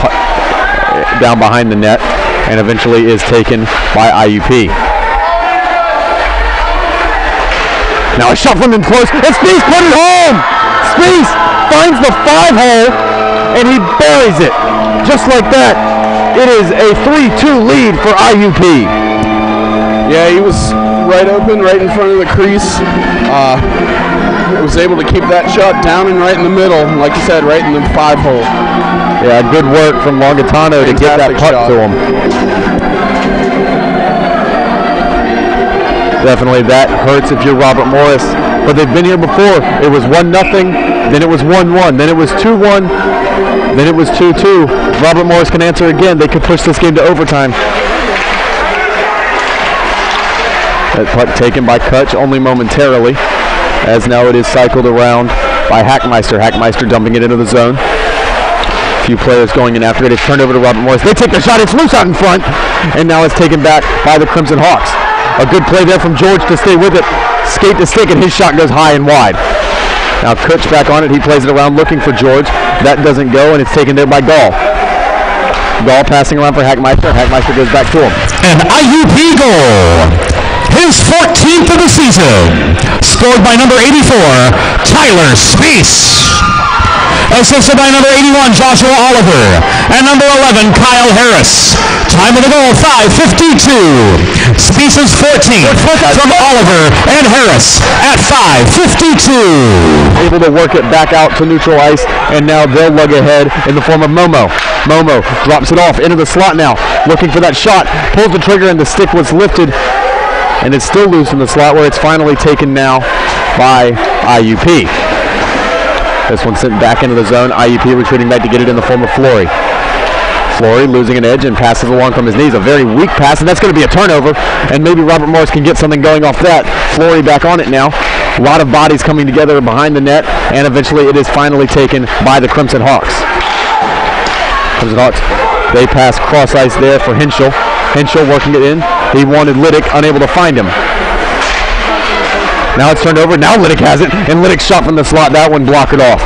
down behind the net, and eventually is taken by IUP. Now a shot from in close, and Spees put it home! Spees finds the 5-hole, and he buries it. Just like that, it is a 3-2 lead for IUP. Yeah, he was right open, right in front of the crease. Was able to keep that shot down and right in the middle, like you said, right in the 5-hole. Yeah, good work from Longatano to get that puck to him. Definitely that hurts if you're Robert Morris, but they've been here before. It was 1-0, then it was 1-1, then it was 2-1, then it was 2-2. Robert Morris can answer again. They could push this game to overtime. That puck taken by Kutch only momentarily, as now it is cycled around by Hackmeister. Hackmeister dumping it into the zone. A few players going in after it. It's turned over to Robert Morris. They take the shot. It's loose out in front, and now it's taken back by the Crimson Hawks. A good play there from George to stay with it. Skate to stick, and his shot goes high and wide. Now Kutch back on it. He plays it around looking for George. That doesn't go, and it's taken there by Gall. Gall passing around for Hackmeister. Hackmeister goes back to him. An IUP goal. His 14th of the season. Scored by number 84, Tyler Spees. Assisted by number 81, Joshua Oliver. And number 11, Kyle Harris. Time of the goal, 5:52. Spees' 14th from Oliver and Harris at 5:52. Able to work it back out to neutral ice, and now they'll lug ahead in the form of Momo. Momo drops it off into the slot now, looking for that shot. Pulls the trigger, and the stick was lifted, and it's still loose in the slot, where it's finally taken now by IUP. This one sent back into the zone. IUP retreating back to get it in the form of Flory. Flory losing an edge and passes along from his knees. A very weak pass, and that's going to be a turnover, and maybe Robert Morris can get something going off that. Flory back on it now. A lot of bodies coming together behind the net, and eventually it is finally taken by the Crimson Hawks. Crimson Hawks, they pass cross ice there for Henschel. Henschel working it in. He wanted Liddick, unable to find him. Now it's turned over. Now Liddick has it, and Liddick shot from the slot. That one blocked it off.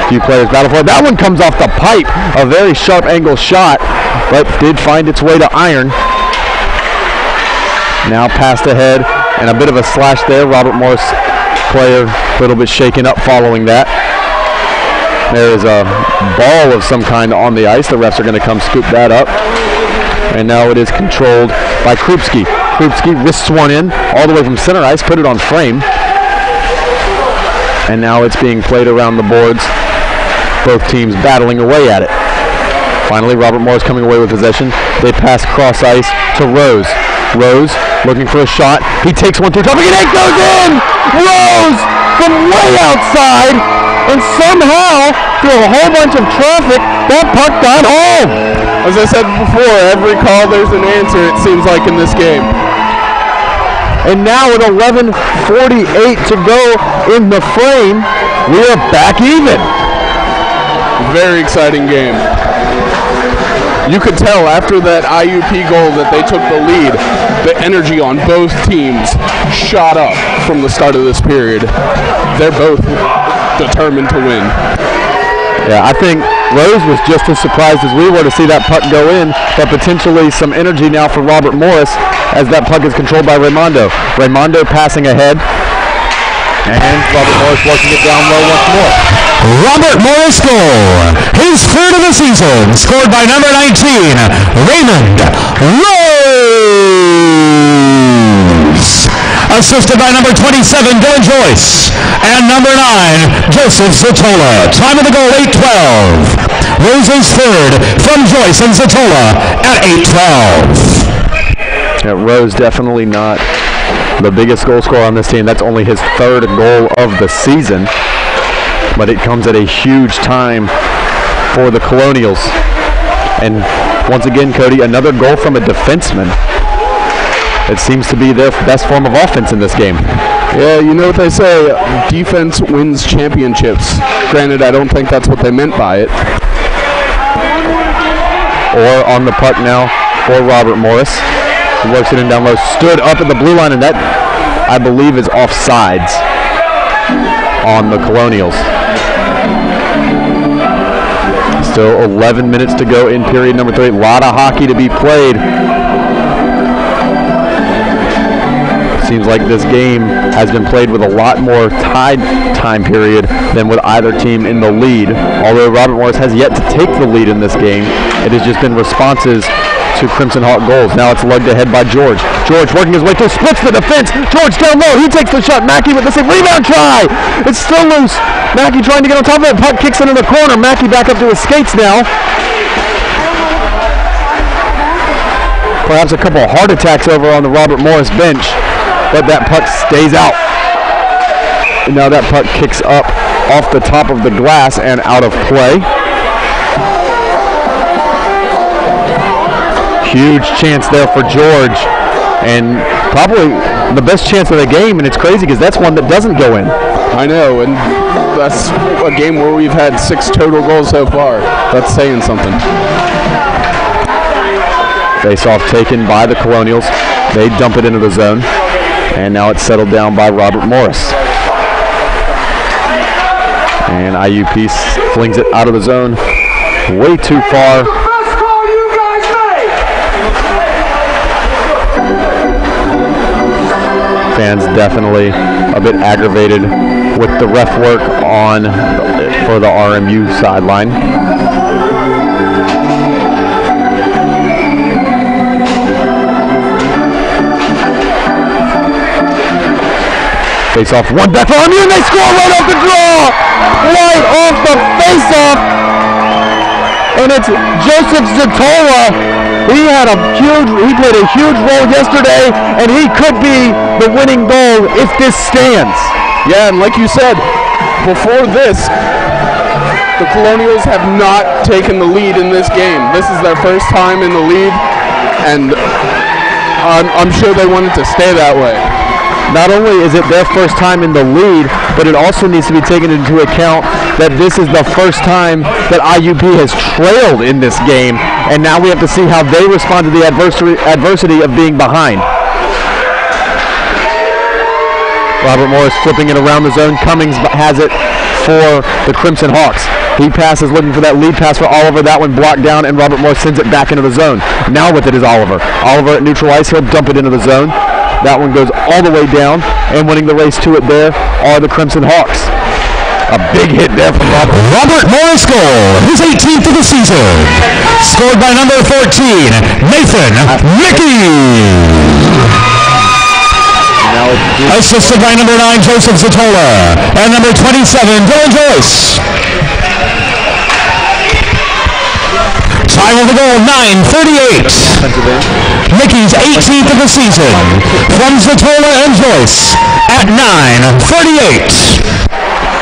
A few players battle for it. That one comes off the pipe. A very sharp angle shot, but did find its way to iron. Now passed ahead, and a bit of a slash there. Robert Morris player a little bit shaken up following that. There is a ball of some kind on the ice. The refs are going to come scoop that up. And now it is controlled by Krupski. Krupski wrists one in all the way from center ice, put it on frame. And now it's being played around the boards. Both teams battling away at it. Finally, Robert Morris coming away with possession. They pass cross ice to Rose. Rose looking for a shot. He takes one through traffic, and it goes in! Rose from way outside, and somehow, through a whole bunch of traffic, that puck got home. As I said before, every call there's an answer, it seems like, in this game. And now with 11:48 to go in the frame, we are back even. very exciting game. You could tell after that IUP goal that they took the lead, the energy on both teams shot up from the start of this period. They're both determined to win. Yeah, I think Rose was just as surprised as we were to see that puck go in, but potentially some energy now for Robert Morris as that puck is controlled by Raimondo. Raimondo passing ahead, and Robert Morris working it down low once more. Robert Morris goal, his third of the season, scored by number 19, Raymond Rose. Assisted by number 27, Dylan Joyce, and number 9, Joseph Zatola. Time of the goal, 8:12. Rose's third from Joyce and Zatola at 8:12. Yeah, Rose definitely not the biggest goal scorer on this team. That's only his third goal of the season, but it comes at a huge time for the Colonials. And once again, Cody, another goal from a defenseman. It seems to be their best form of offense in this game. Yeah, you know what they say, defense wins championships. Granted, I don't think that's what they meant by it. Or on the puck now for Robert Morris. He works it in down low, stood up at the blue line, and that, I believe, is offsides on the Colonials. Still 11 minutes to go in period number 3. A lot of hockey to be played. Seems like this game has been played with a lot more tied time period than with either team in the lead. Although Robert Morris has yet to take the lead in this game, it has just been responses to Crimson Hawk goals. Now it's lugged ahead by George. George working his way through, splits the defense. George down low, he takes the shot. Mackey with the save. Rebound try! It's still loose. Mackey trying to get on top of it. Puck kicks into the corner. Mackey back up to his skates now. Perhaps a couple of heart attacks over on the Robert Morris bench, but that puck stays out. And now that puck kicks up off the top of the glass and out of play. Huge chance there for George, and probably the best chance of the game, and it's crazy because that's one that doesn't go in. I know, and that's a game where we've had 6 total goals so far. That's saying something. Face-off taken by the Colonials. They dump it into the zone, and now it's settled down by Robert Morris. And IUP flings it out of the zone way too far. Fans definitely a bit aggravated with the ref work on for the RMU sideline. Face off, one back for RMU, and they score right off the draw! Right off the face-off! And it's Joseph Zatola. He played a huge role yesterday, and he could be the winning goal if this stands. Yeah, and like you said, before this, the Colonials have not taken the lead in this game. This is their first time in the lead, and I'm sure they want it to stay that way. Not only is it their first time in the lead, but it also needs to be taken into account that this is the first time that IUP has trailed in this game, and now we have to see how they respond to the adversity of being behind. Robert Morris flipping it around the zone. Cummings has it for the Crimson Hawks. He passes looking for that lead pass for Oliver. That one blocked down, and Robert Morris sends it back into the zone. Now with it is Oliver. Oliver at neutral ice. He'll dump it into the zone. That one goes all the way down, and winning the race to it there are the Crimson Hawks. A big hit there from Robert. Robert Morris goal, his 18th of the season. Scored by number 14, Nathan Mickey. Assisted by number 9, Joseph Zatola, and number 27, Dylan Joyce. Time of the goal, 9:38. Mickey's 18th of the season from Zatola and Joyce at 9:38.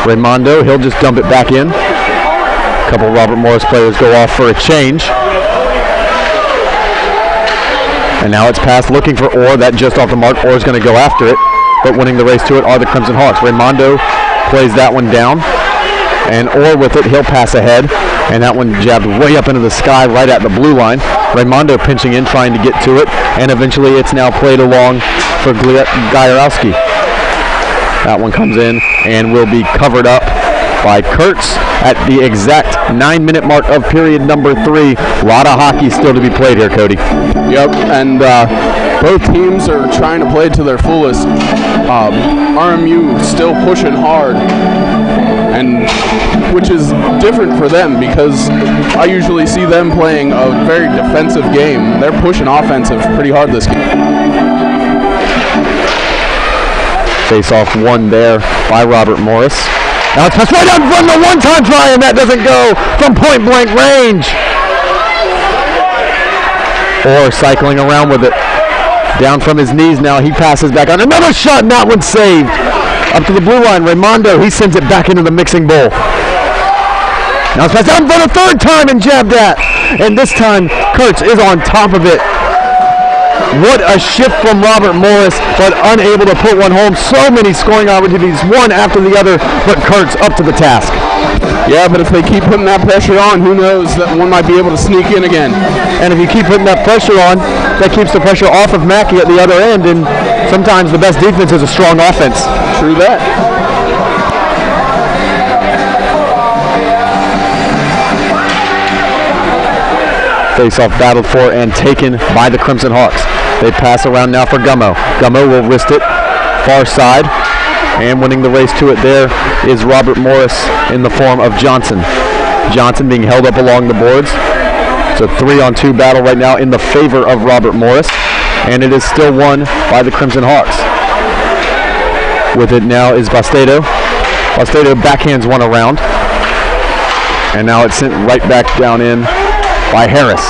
Raimondo, he'll just dump it back in. A couple Robert Morris players go off for a change. And now it's passed looking for Orr. That just off the mark. Orr's going to go after it. But winning the race to it are the Crimson Hawks. Raimondo plays that one down. and Orr with it, he'll pass ahead, and that one jabbed way up into the sky right at the blue line. Raimondo pinching in, trying to get to it, and eventually it's now played along for Gajorowski. That one comes in and will be covered up by Kurtz at the exact 9-minute mark of period number 3. A lot of hockey still to be played here, Cody. Yep, and both teams are trying to play to their fullest. RMU still pushing hard, and which is different for them because I usually see them playing a very defensive game. They're pushing offensive pretty hard this game. Face-off won there by Robert Morris. Now it's passed right out in front of the one-time try, and that doesn't go from point-blank range. Orr cycling around with it. Down from his knees now, he passes back on. Another shot, and that one's saved. Up to the blue line, Raimondo, he sends it back into the mixing bowl. Now it's passed down for the 3rd time and jabbed at. And this time, Kurtz is on top of it. What a shift from Robert Morris, but unable to put one home. So many scoring opportunities, one after the other, but Kurtz up to the task. Yeah, but if they keep putting that pressure on, who knows, that one might be able to sneak in again. And if you keep putting that pressure on, that keeps the pressure off of Mackey at the other end, and sometimes the best defense is a strong offense. True that. Face-off battled for and taken by the Crimson Hawks. They pass around now for Gummo. Gummo will wrist it far side, and winning the race to it there is Robert Morris in the form of Johnson. Johnson being held up along the boards. It's a 3-on-2 battle right now in the favor of Robert Morris, and it is still won by the Crimson Hawks. With it now is Bastedo. Bastedo backhands one around, and now it's sent right back down in by Harris.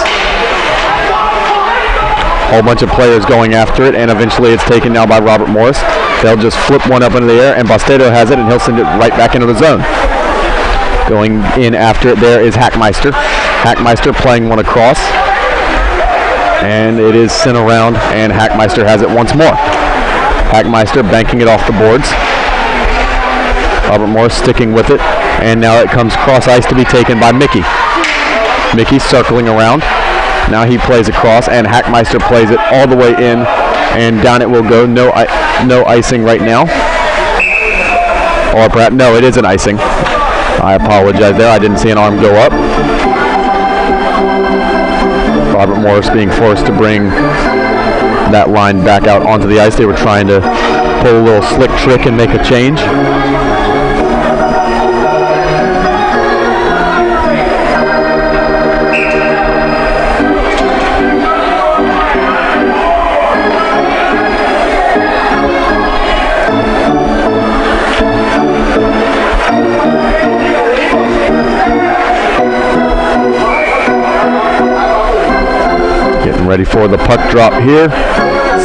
A whole bunch of players going after it, and eventually it's taken now by Robert Morris. They'll just flip one up into the air, and Bastedo has it, and he'll send it right back into the zone. Going in after it there is Hackmeister. Hackmeister playing one across, and it is sent around, and Hackmeister has it once more. Hackmeister banking it off the boards. Robert Morris sticking with it, and now it comes cross ice to be taken by Mickey. Mickey circling around. Now he plays across, and Hackmeister plays it all the way in, and down it will go. No icing right now. Or perhaps, no, it isn't icing. I apologize there. I didn't see an arm go up. Robert Morris being forced to bring that line back out onto the ice. They were trying to pull a little slick trick and make a change. Ready for the puck drop here.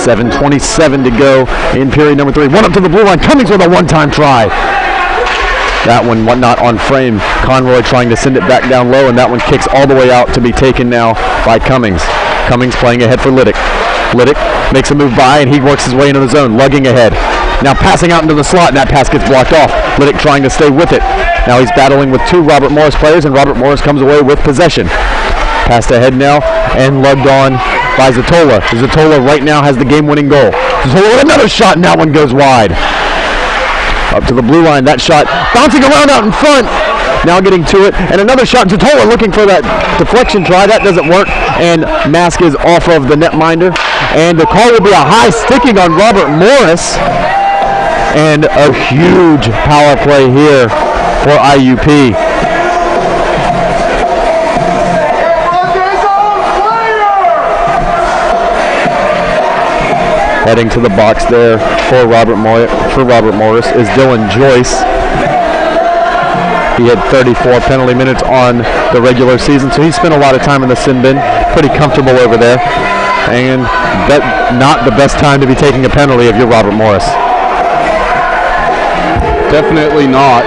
7:27 to go in period number 3. One up to the blue line. Cummings with a one-time try. That one not on frame. Conroy trying to send it back down low, and that one kicks all the way out to be taken now by Cummings. Cummings playing ahead for Liddick. Liddick makes a move by, and he works his way into the zone, lugging ahead. Now passing out into the slot, and that pass gets blocked off. Liddick trying to stay with it. Now he's battling with 2 Robert Morris players, and Robert Morris comes away with possession. Passed ahead now, and lugged on by Zatola. Zatola right now has the game-winning goal. Zatola with another shot, and that one goes wide. Up to the blue line, that shot bouncing around out in front. Now getting to it, and another shot. Zatola looking for that deflection try. That doesn't work, and Mask is off of the netminder. And the call will be a high sticking on Robert Morris. And a huge power play here for IUP. Heading to the box there for Robert Morris is Dylan Joyce. He had 34 penalty minutes on the regular season, so he spent a lot of time in the sin bin. Pretty comfortable over there. And that not the best time to be taking a penalty if you're Robert Morris. Definitely not.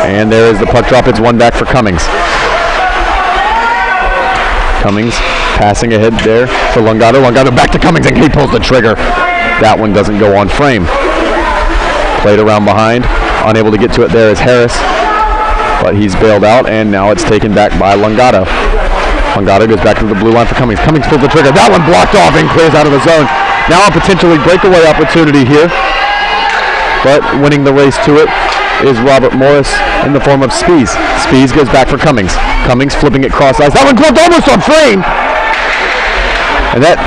And there is the puck drop. It's one back for Cummings. Cummings passing ahead there for Lungato. Lungato back to Cummings, and he pulls the trigger. That one doesn't go on frame. Played around behind. Unable to get to it there is Harris. But he's bailed out, and now it's taken back by Lungato. Lungato goes back to the blue line for Cummings. Cummings pulls the trigger. That one blocked off and clears out of the zone. Now a potentially breakaway opportunity here. But winning the race to it is Robert Morris in the form of Spees. Spees goes back for Cummings. Cummings flipping it cross-eyes. That one clipped almost on frame. And that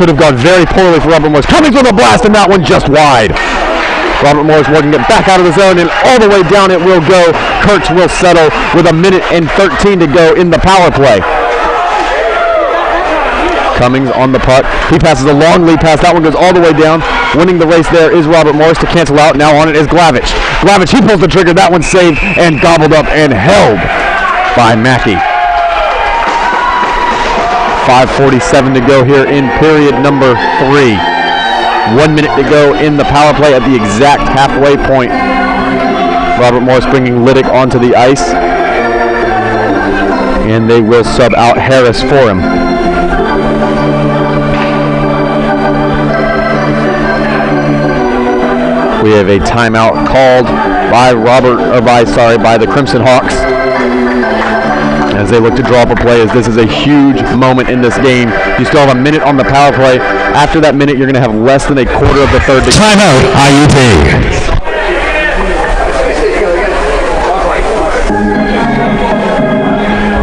could have gone very poorly for Robert Morris. Cummings with a blast, and that one just wide. Robert Morris working it back out of the zone, and all the way down it will go. Kurtz will settle with 1:13 to go in the power play. Cummings on the puck. He passes a long lead pass. That one goes all the way down. Winning the race there is Robert Morris to cancel out. Now on it is Glavich. Glavich, he pulls the trigger. That one's saved and gobbled up and held by Mackey. 5:47 to go here in period number 3. 1 minute to go in the power play at the exact halfway point. Robert Morris bringing Liddick onto the ice. And they will sub out Harris for him. We have a timeout called by by the Crimson Hawks as they look to draw up a play, as this is a huge moment in this game. You still have a minute on the power play. After that minute, you're going to have less than a quarter of the third. Timeout, IUP.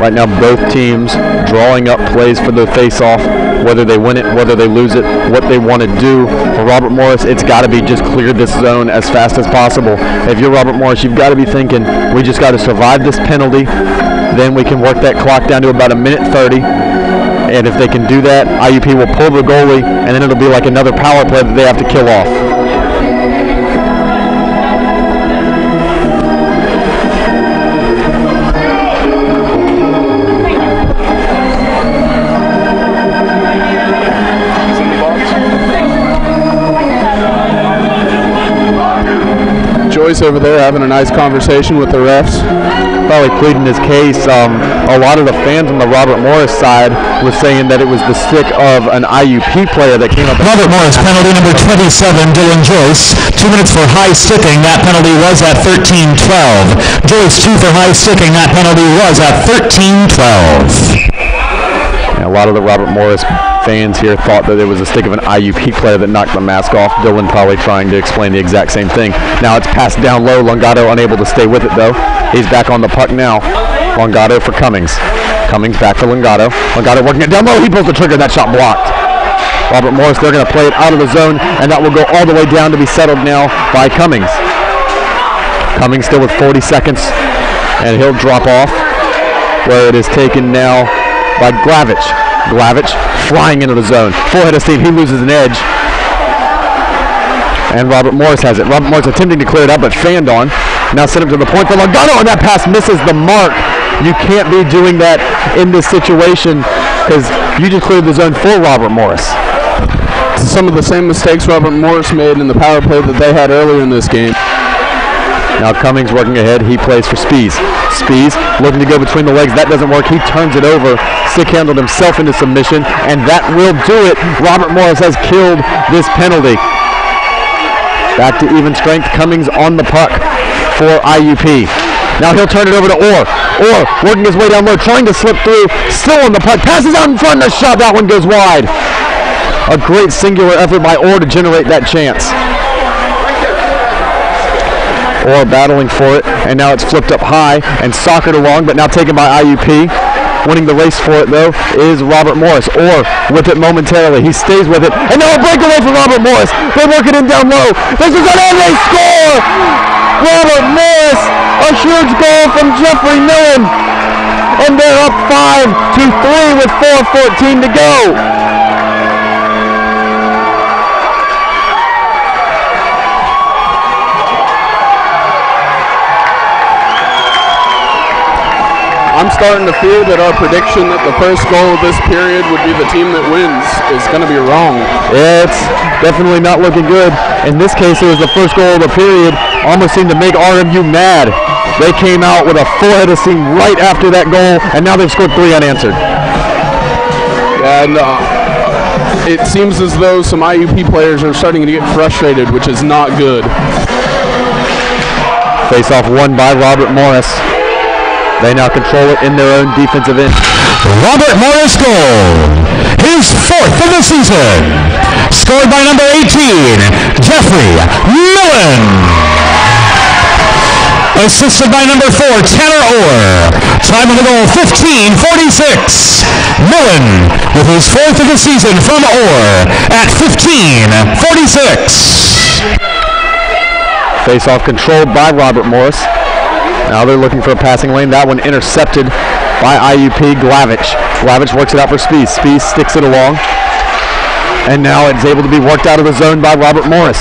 Right now, both teams drawing up plays for the face-off, whether they win it, whether they lose it, what they want to do. For Robert Morris, it's got to be just clear this zone as fast as possible. If you're Robert Morris, you've got to be thinking, we just got to survive this penalty, then we can work that clock down to about 1:30. And if they can do that, IUP will pull the goalie, and then it'll be like another power play that they have to kill off. Joyce over there having a nice conversation with the refs. Probably pleading his case. A lot of the fans on the Robert Morris side was saying that it was the stick of an IUP player that came up. Robert Morris, penalty number 27, Dylan Joyce. 2 minutes for high sticking. That penalty was at 13:12. Joyce, 2 for high sticking. That penalty was at 13:12. A lot of the Robert Morris fans here thought that it was a stick of an IUP player that knocked the mask off. Dylan probably trying to explain the exact same thing. Now it's passed down low. Lungato unable to stay with it though. He's back on the puck now. Lungato for Cummings. Cummings back for Lungato. Lungato working it down low. He pulls the trigger. That shot blocked. Robert Morris, they're going to play it out of the zone, and that will go all the way down to be settled now by Cummings. Cummings still with 40 seconds, and he'll drop off where it is taken now by Glavich. Glavich flying into the zone. Full head of steam. He loses an edge. And Robert Morris has it. Robert Morris attempting to clear it up, but fanned on. Now sent him to the point for Lungato, and that pass misses the mark. You can't be doing that in this situation because you just cleared the zone for Robert Morris. Some of the same mistakes Robert Morris made in the power play that they had earlier in this game. Now Cummings working ahead. He plays for Spees. Spees looking to go between the legs. That doesn't work. He turns it over. Stick handled himself into submission, and that will do it. Robert Morris has killed this penalty. Back to even strength. Cummings on the puck for IUP. Now he'll turn it over to Orr. Orr working his way down low, trying to slip through. Still on the puck. Passes out in front. The shot. That one goes wide. A great singular effort by Orr to generate that chance. Orr battling for it, and now it's flipped up high and soccered along, but now taken by IUP. Winning the race for it, though, is Robert Morris. Orr with it momentarily. He stays with it, and now a breakaway for Robert Morris. They work it in down low. This is it, and they score! Robert Morris, a huge goal from Jeffrey Millen, and they're up 5-3 with 4:14 to go. I'm starting to fear that our prediction that the first goal of this period would be the team that wins is going to be wrong. Yeah, it's definitely not looking good. In this case, it was the first goal of the period. Almost seemed to make RMU mad. They came out with a full head of steam right after that goal, and now they've scored 3 unanswered. And it seems as though some IUP players are starting to get frustrated, which is not good. Face-off won by Robert Morris. They now control it in their own defensive end. Robert Morris goal, his 4th of the season. Scored by number 18, Jeffrey Millen. Assisted by number 4, Tanner Orr. Time of the goal, 15:46. Millen with his 4th of the season from Orr at 15:46. Face-off controlled by Robert Morris. Now they're looking for a passing lane. That one intercepted by IUP. Glavich. Glavich works it out for Spees. Spees sticks it along. And now it's able to be worked out of the zone by Robert Morris.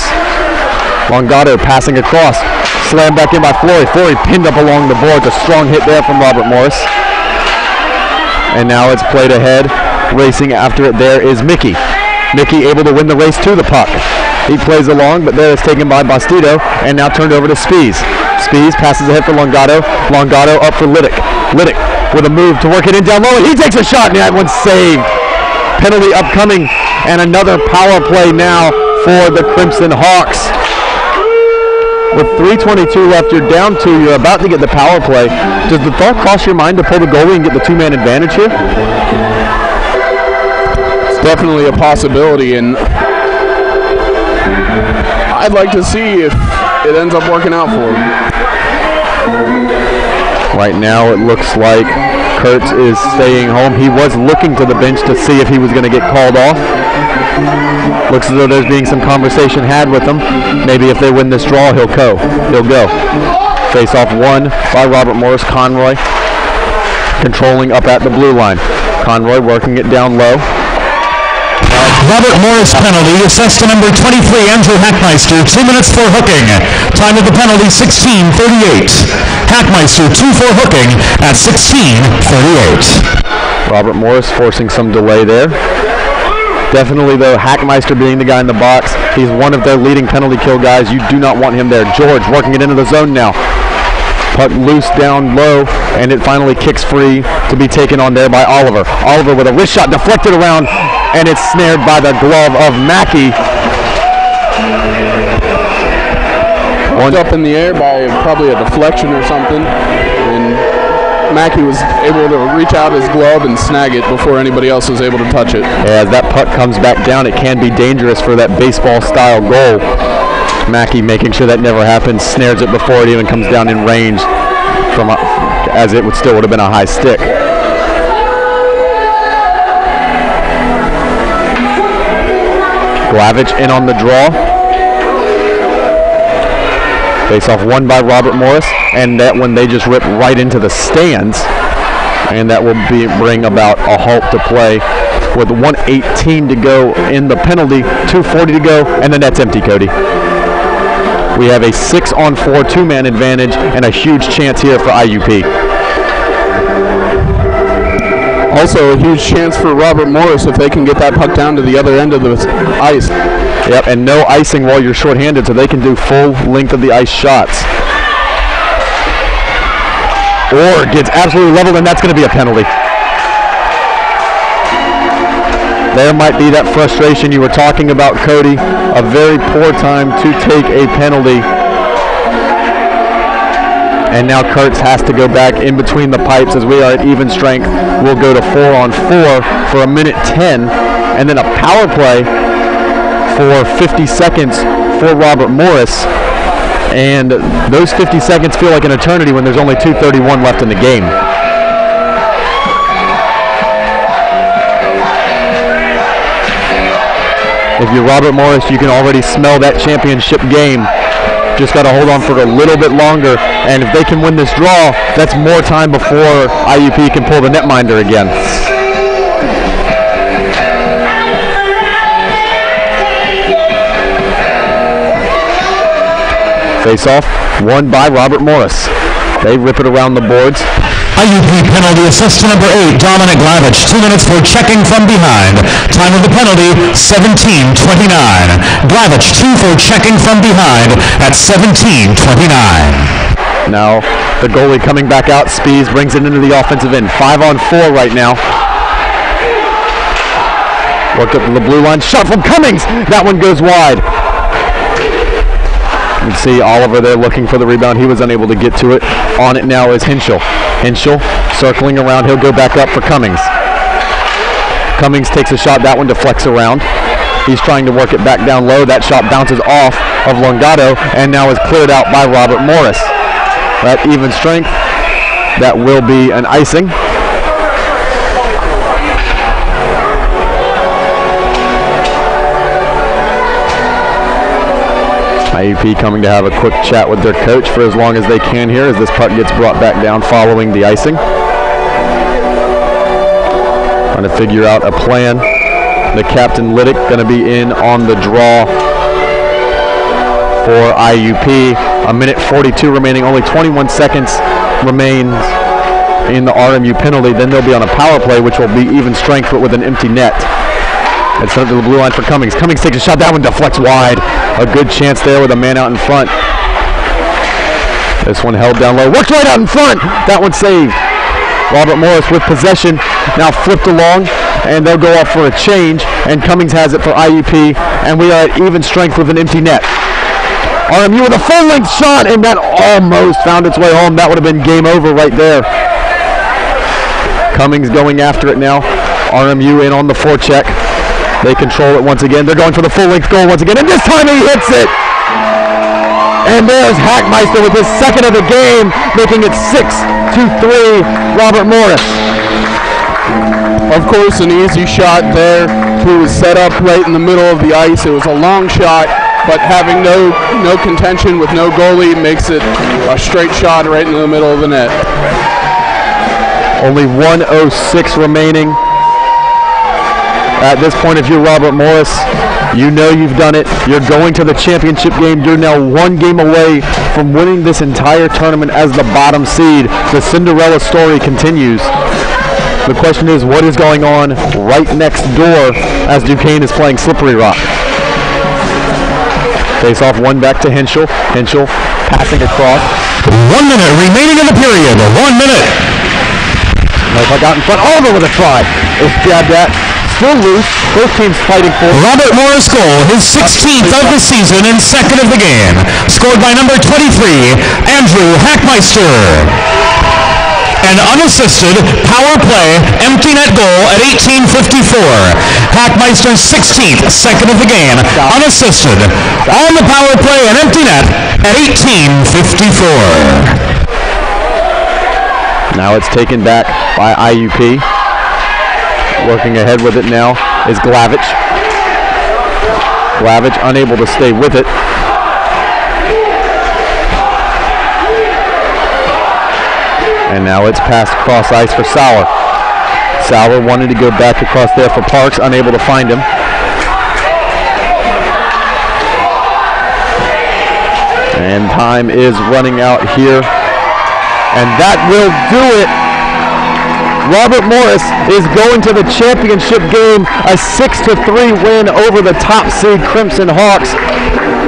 Longato passing across. Slammed back in by Flory. Flory pinned up along the boards. A strong hit there from Robert Morris. And now it's played ahead. Racing after it there is Mickey. Mickey able to win the race to the puck. He plays along, but there is taken by Bastido, and now turned over to Spees. Spees passes ahead for Longato. Longato up for Liddick. Liddick with a move to work it in down low, and he takes a shot, and that one's saved. Penalty upcoming, and another power play now for the Crimson Hawks. With 3:22 left, you're down 2. You're about to get the power play. Does the thought cross your mind to pull the goalie and get the 2-man advantage here? It's definitely a possibility, and I'd like to see if it ends up working out for him. Right now it looks like Kurtz is staying home. He was looking to the bench to see if he was going to get called off. Looks as though there's being some conversation had with him. Maybe if they win this draw, he'll go. Face-off won by Robert Morris. Conroy controlling up at the blue line. Conroy working it down low. Robert Morris penalty, assessed to number 23, Andrew Hackmeister, 2 minutes for hooking. Time of the penalty, 16:38. Hackmeister, 2 for hooking at 16:38. Robert Morris forcing some delay there. Definitely, though, Hackmeister being the guy in the box, he's one of their leading penalty kill guys. You do not want him there. George working it into the zone now. Puck loose down low, and it finally kicks free to be taken on there by Oliver. Oliver with a wrist shot deflected around, and it's snared by the glove of Mackey. One up in the air by probably a deflection or something, and Mackey was able to reach out his glove and snag it before anybody else was able to touch it. As that puck comes back down, it can be dangerous for that baseball-style goal. Mackey making sure that never happens, snares it before it even comes down in range, as it would have been a high stick. Glavich in on the draw. Face-off won by Robert Morris, and that one they just ripped right into the stands, and that will bring about a halt to play with 1:18 to go in the penalty, 2:40 to go, and the net's empty, Cody. We have a 6-on-4 2-man advantage and a huge chance here for IUP. Also a huge chance for Robert Morris if they can get that puck down to the other end of the ice. Yep, and no icing while you're shorthanded, so they can do full length of the ice shots. Or gets absolutely leveled, and that's going to be a penalty. There might be that frustration you were talking about, Cody. A very poor time to take a penalty. And now Kurtz has to go back in between the pipes as we are at even strength. We'll go to 4-on-4 for 1:10, and then a power play for 50 seconds for Robert Morris. And those 50 seconds feel like an eternity when there's only 2:31 left in the game. If you're Robert Morris, you can already smell that championship game. Just got to hold on for a little bit longer, and if they can win this draw, that's more time before IUP can pull the netminder again. Face-off won by Robert Morris. They rip it around the boards. IUP penalty, assist to number 8, Dominic Glavich, 2 minutes for checking from behind. Time of the penalty, 17:29. Glavich, 2 for checking from behind at 17:29. Now the goalie coming back out. Spees brings it into the offensive end. 5-on-4 right now. Worked up to the blue line. Shot from Cummings. That one goes wide. You can see Oliver there looking for the rebound. He was unable to get to it. On it now is Henschel. Henschel circling around. He'll go back up for Cummings. Cummings takes a shot. That one deflects around. He's trying to work it back down low. That shot bounces off of Longato and now is cleared out by Robert Morris. That even strength. That will be an icing. IUP coming to have a quick chat with their coach for as long as they can here as this puck gets brought back down following the icing. Trying to figure out a plan. The captain Liddick going to be in on the draw for IUP. A minute 42 remaining, only 21 seconds remains in the RMU penalty. Then they'll be on a power play, which will be even strength but with an empty net. It's sent to the blue line for Cummings. Cummings takes a shot. That one deflects wide. A good chance there with a man out in front. This one held down low. Works right out in front. That one saved. Robert Morris with possession. Now flipped along, and they'll go off for a change. And Cummings has it for IUP, and we are at even strength with an empty net. RMU with a full-length shot, and that almost found its way home. That would have been game over right there. Cummings going after it now. RMU in on the forecheck. They control it once again. They're going for the full-length goal once again, and this time he hits it! And there's Hackmeister with his second of the game, making it 6-3, Robert Morris. Of course, an easy shot there. He was set up right in the middle of the ice. It was a long shot, but having no contention with no goalie makes it a straight shot right in the middle of the net. Only 1:06 remaining. At this point, if you're Robert Morris, you know you've done it. You're going to the championship game. You're now one game away from winning this entire tournament as the bottom seed. The Cinderella story continues. The question is, what is going on right next door as Duquesne is playing Slippery Rock? Face off one back to Henschel. Henschel passing across. 1 minute remaining in the period. 1 minute. Nice puck out in front. Oliver with a try. It's jabbed at. Still loose. Both teams fighting for it. Robert Morris goal, his 16th of the season and second of the game. Scored by number 23, Andrew Hackmeister. An unassisted power play empty net goal at 18:54. Hackmeister's 16th, second of the game, unassisted on the power play and empty net at 18:54. Now it's taken back by IUP. Working ahead with it now is Glavich. Glavich unable to stay with it. And now it's passed across ice for Sauer. Sauer wanted to go back across there for Parks, unable to find him. And time is running out here. And that will do it. Robert Morris is going to the championship game, a 6-3 win over the top seed Crimson Hawks.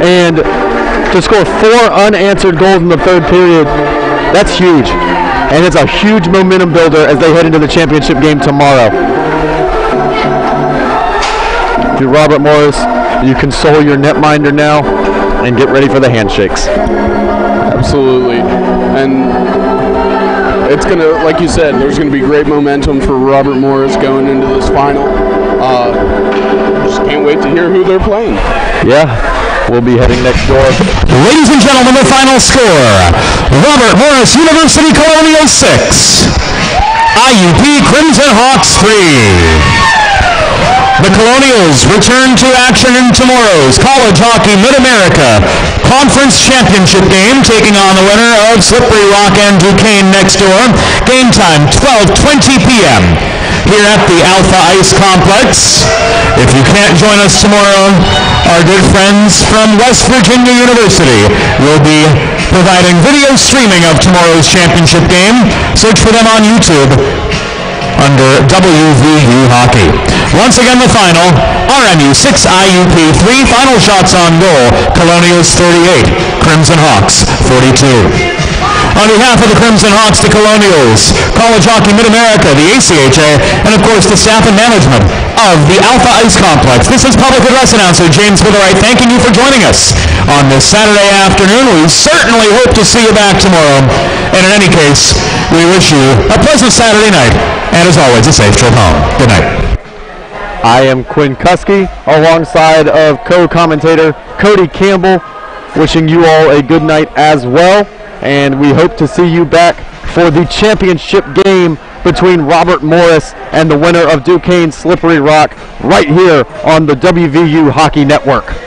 And to score 4 unanswered goals in the third period, that's huge. And it's a huge momentum builder as they head into the championship game tomorrow. To Robert Morris, you console your netminder now and get ready for the handshakes. Absolutely. And it's going to, like you said, there's going to be great momentum for Robert Morris going into this final. Just can't wait to hear who they're playing. Yeah, we'll be heading next door. Ladies and gentlemen, the final score. Robert Morris University Colonial 6. IUP Crimson Hawks 3. The Colonials return to action in tomorrow's College Hockey Mid-America Conference Championship game, taking on the winner of Slippery Rock and Duquesne next door. Game time, 12:20 p.m. here at the Alpha Ice Complex. If you can't join us tomorrow, our good friends from West Virginia University will be providing video streaming of tomorrow's championship game. Search for them on YouTube under WVU Hockey. Once again, the final, RMU 6, IUP 3, final shots on goal, Colonials 38, Crimson Hawks 42. On behalf of the Crimson Hawks, the Colonials, College Hockey Mid-America, the ACHA, and of course the staff and management of the Alpha Ice Complex, this is Public Address Announcer James Witherite thanking you for joining us on this Saturday afternoon. We certainly hope to see you back tomorrow. And in any case, we wish you a pleasant Saturday night, and as always, a safe trip home. Good night. I am Quinn Kuski, alongside of co-commentator Cody Campbell, wishing you all a good night as well, and we hope to see you back for the championship game between Robert Morris and the winner of Duquesne Slippery Rock right here on the WVU Hockey Network.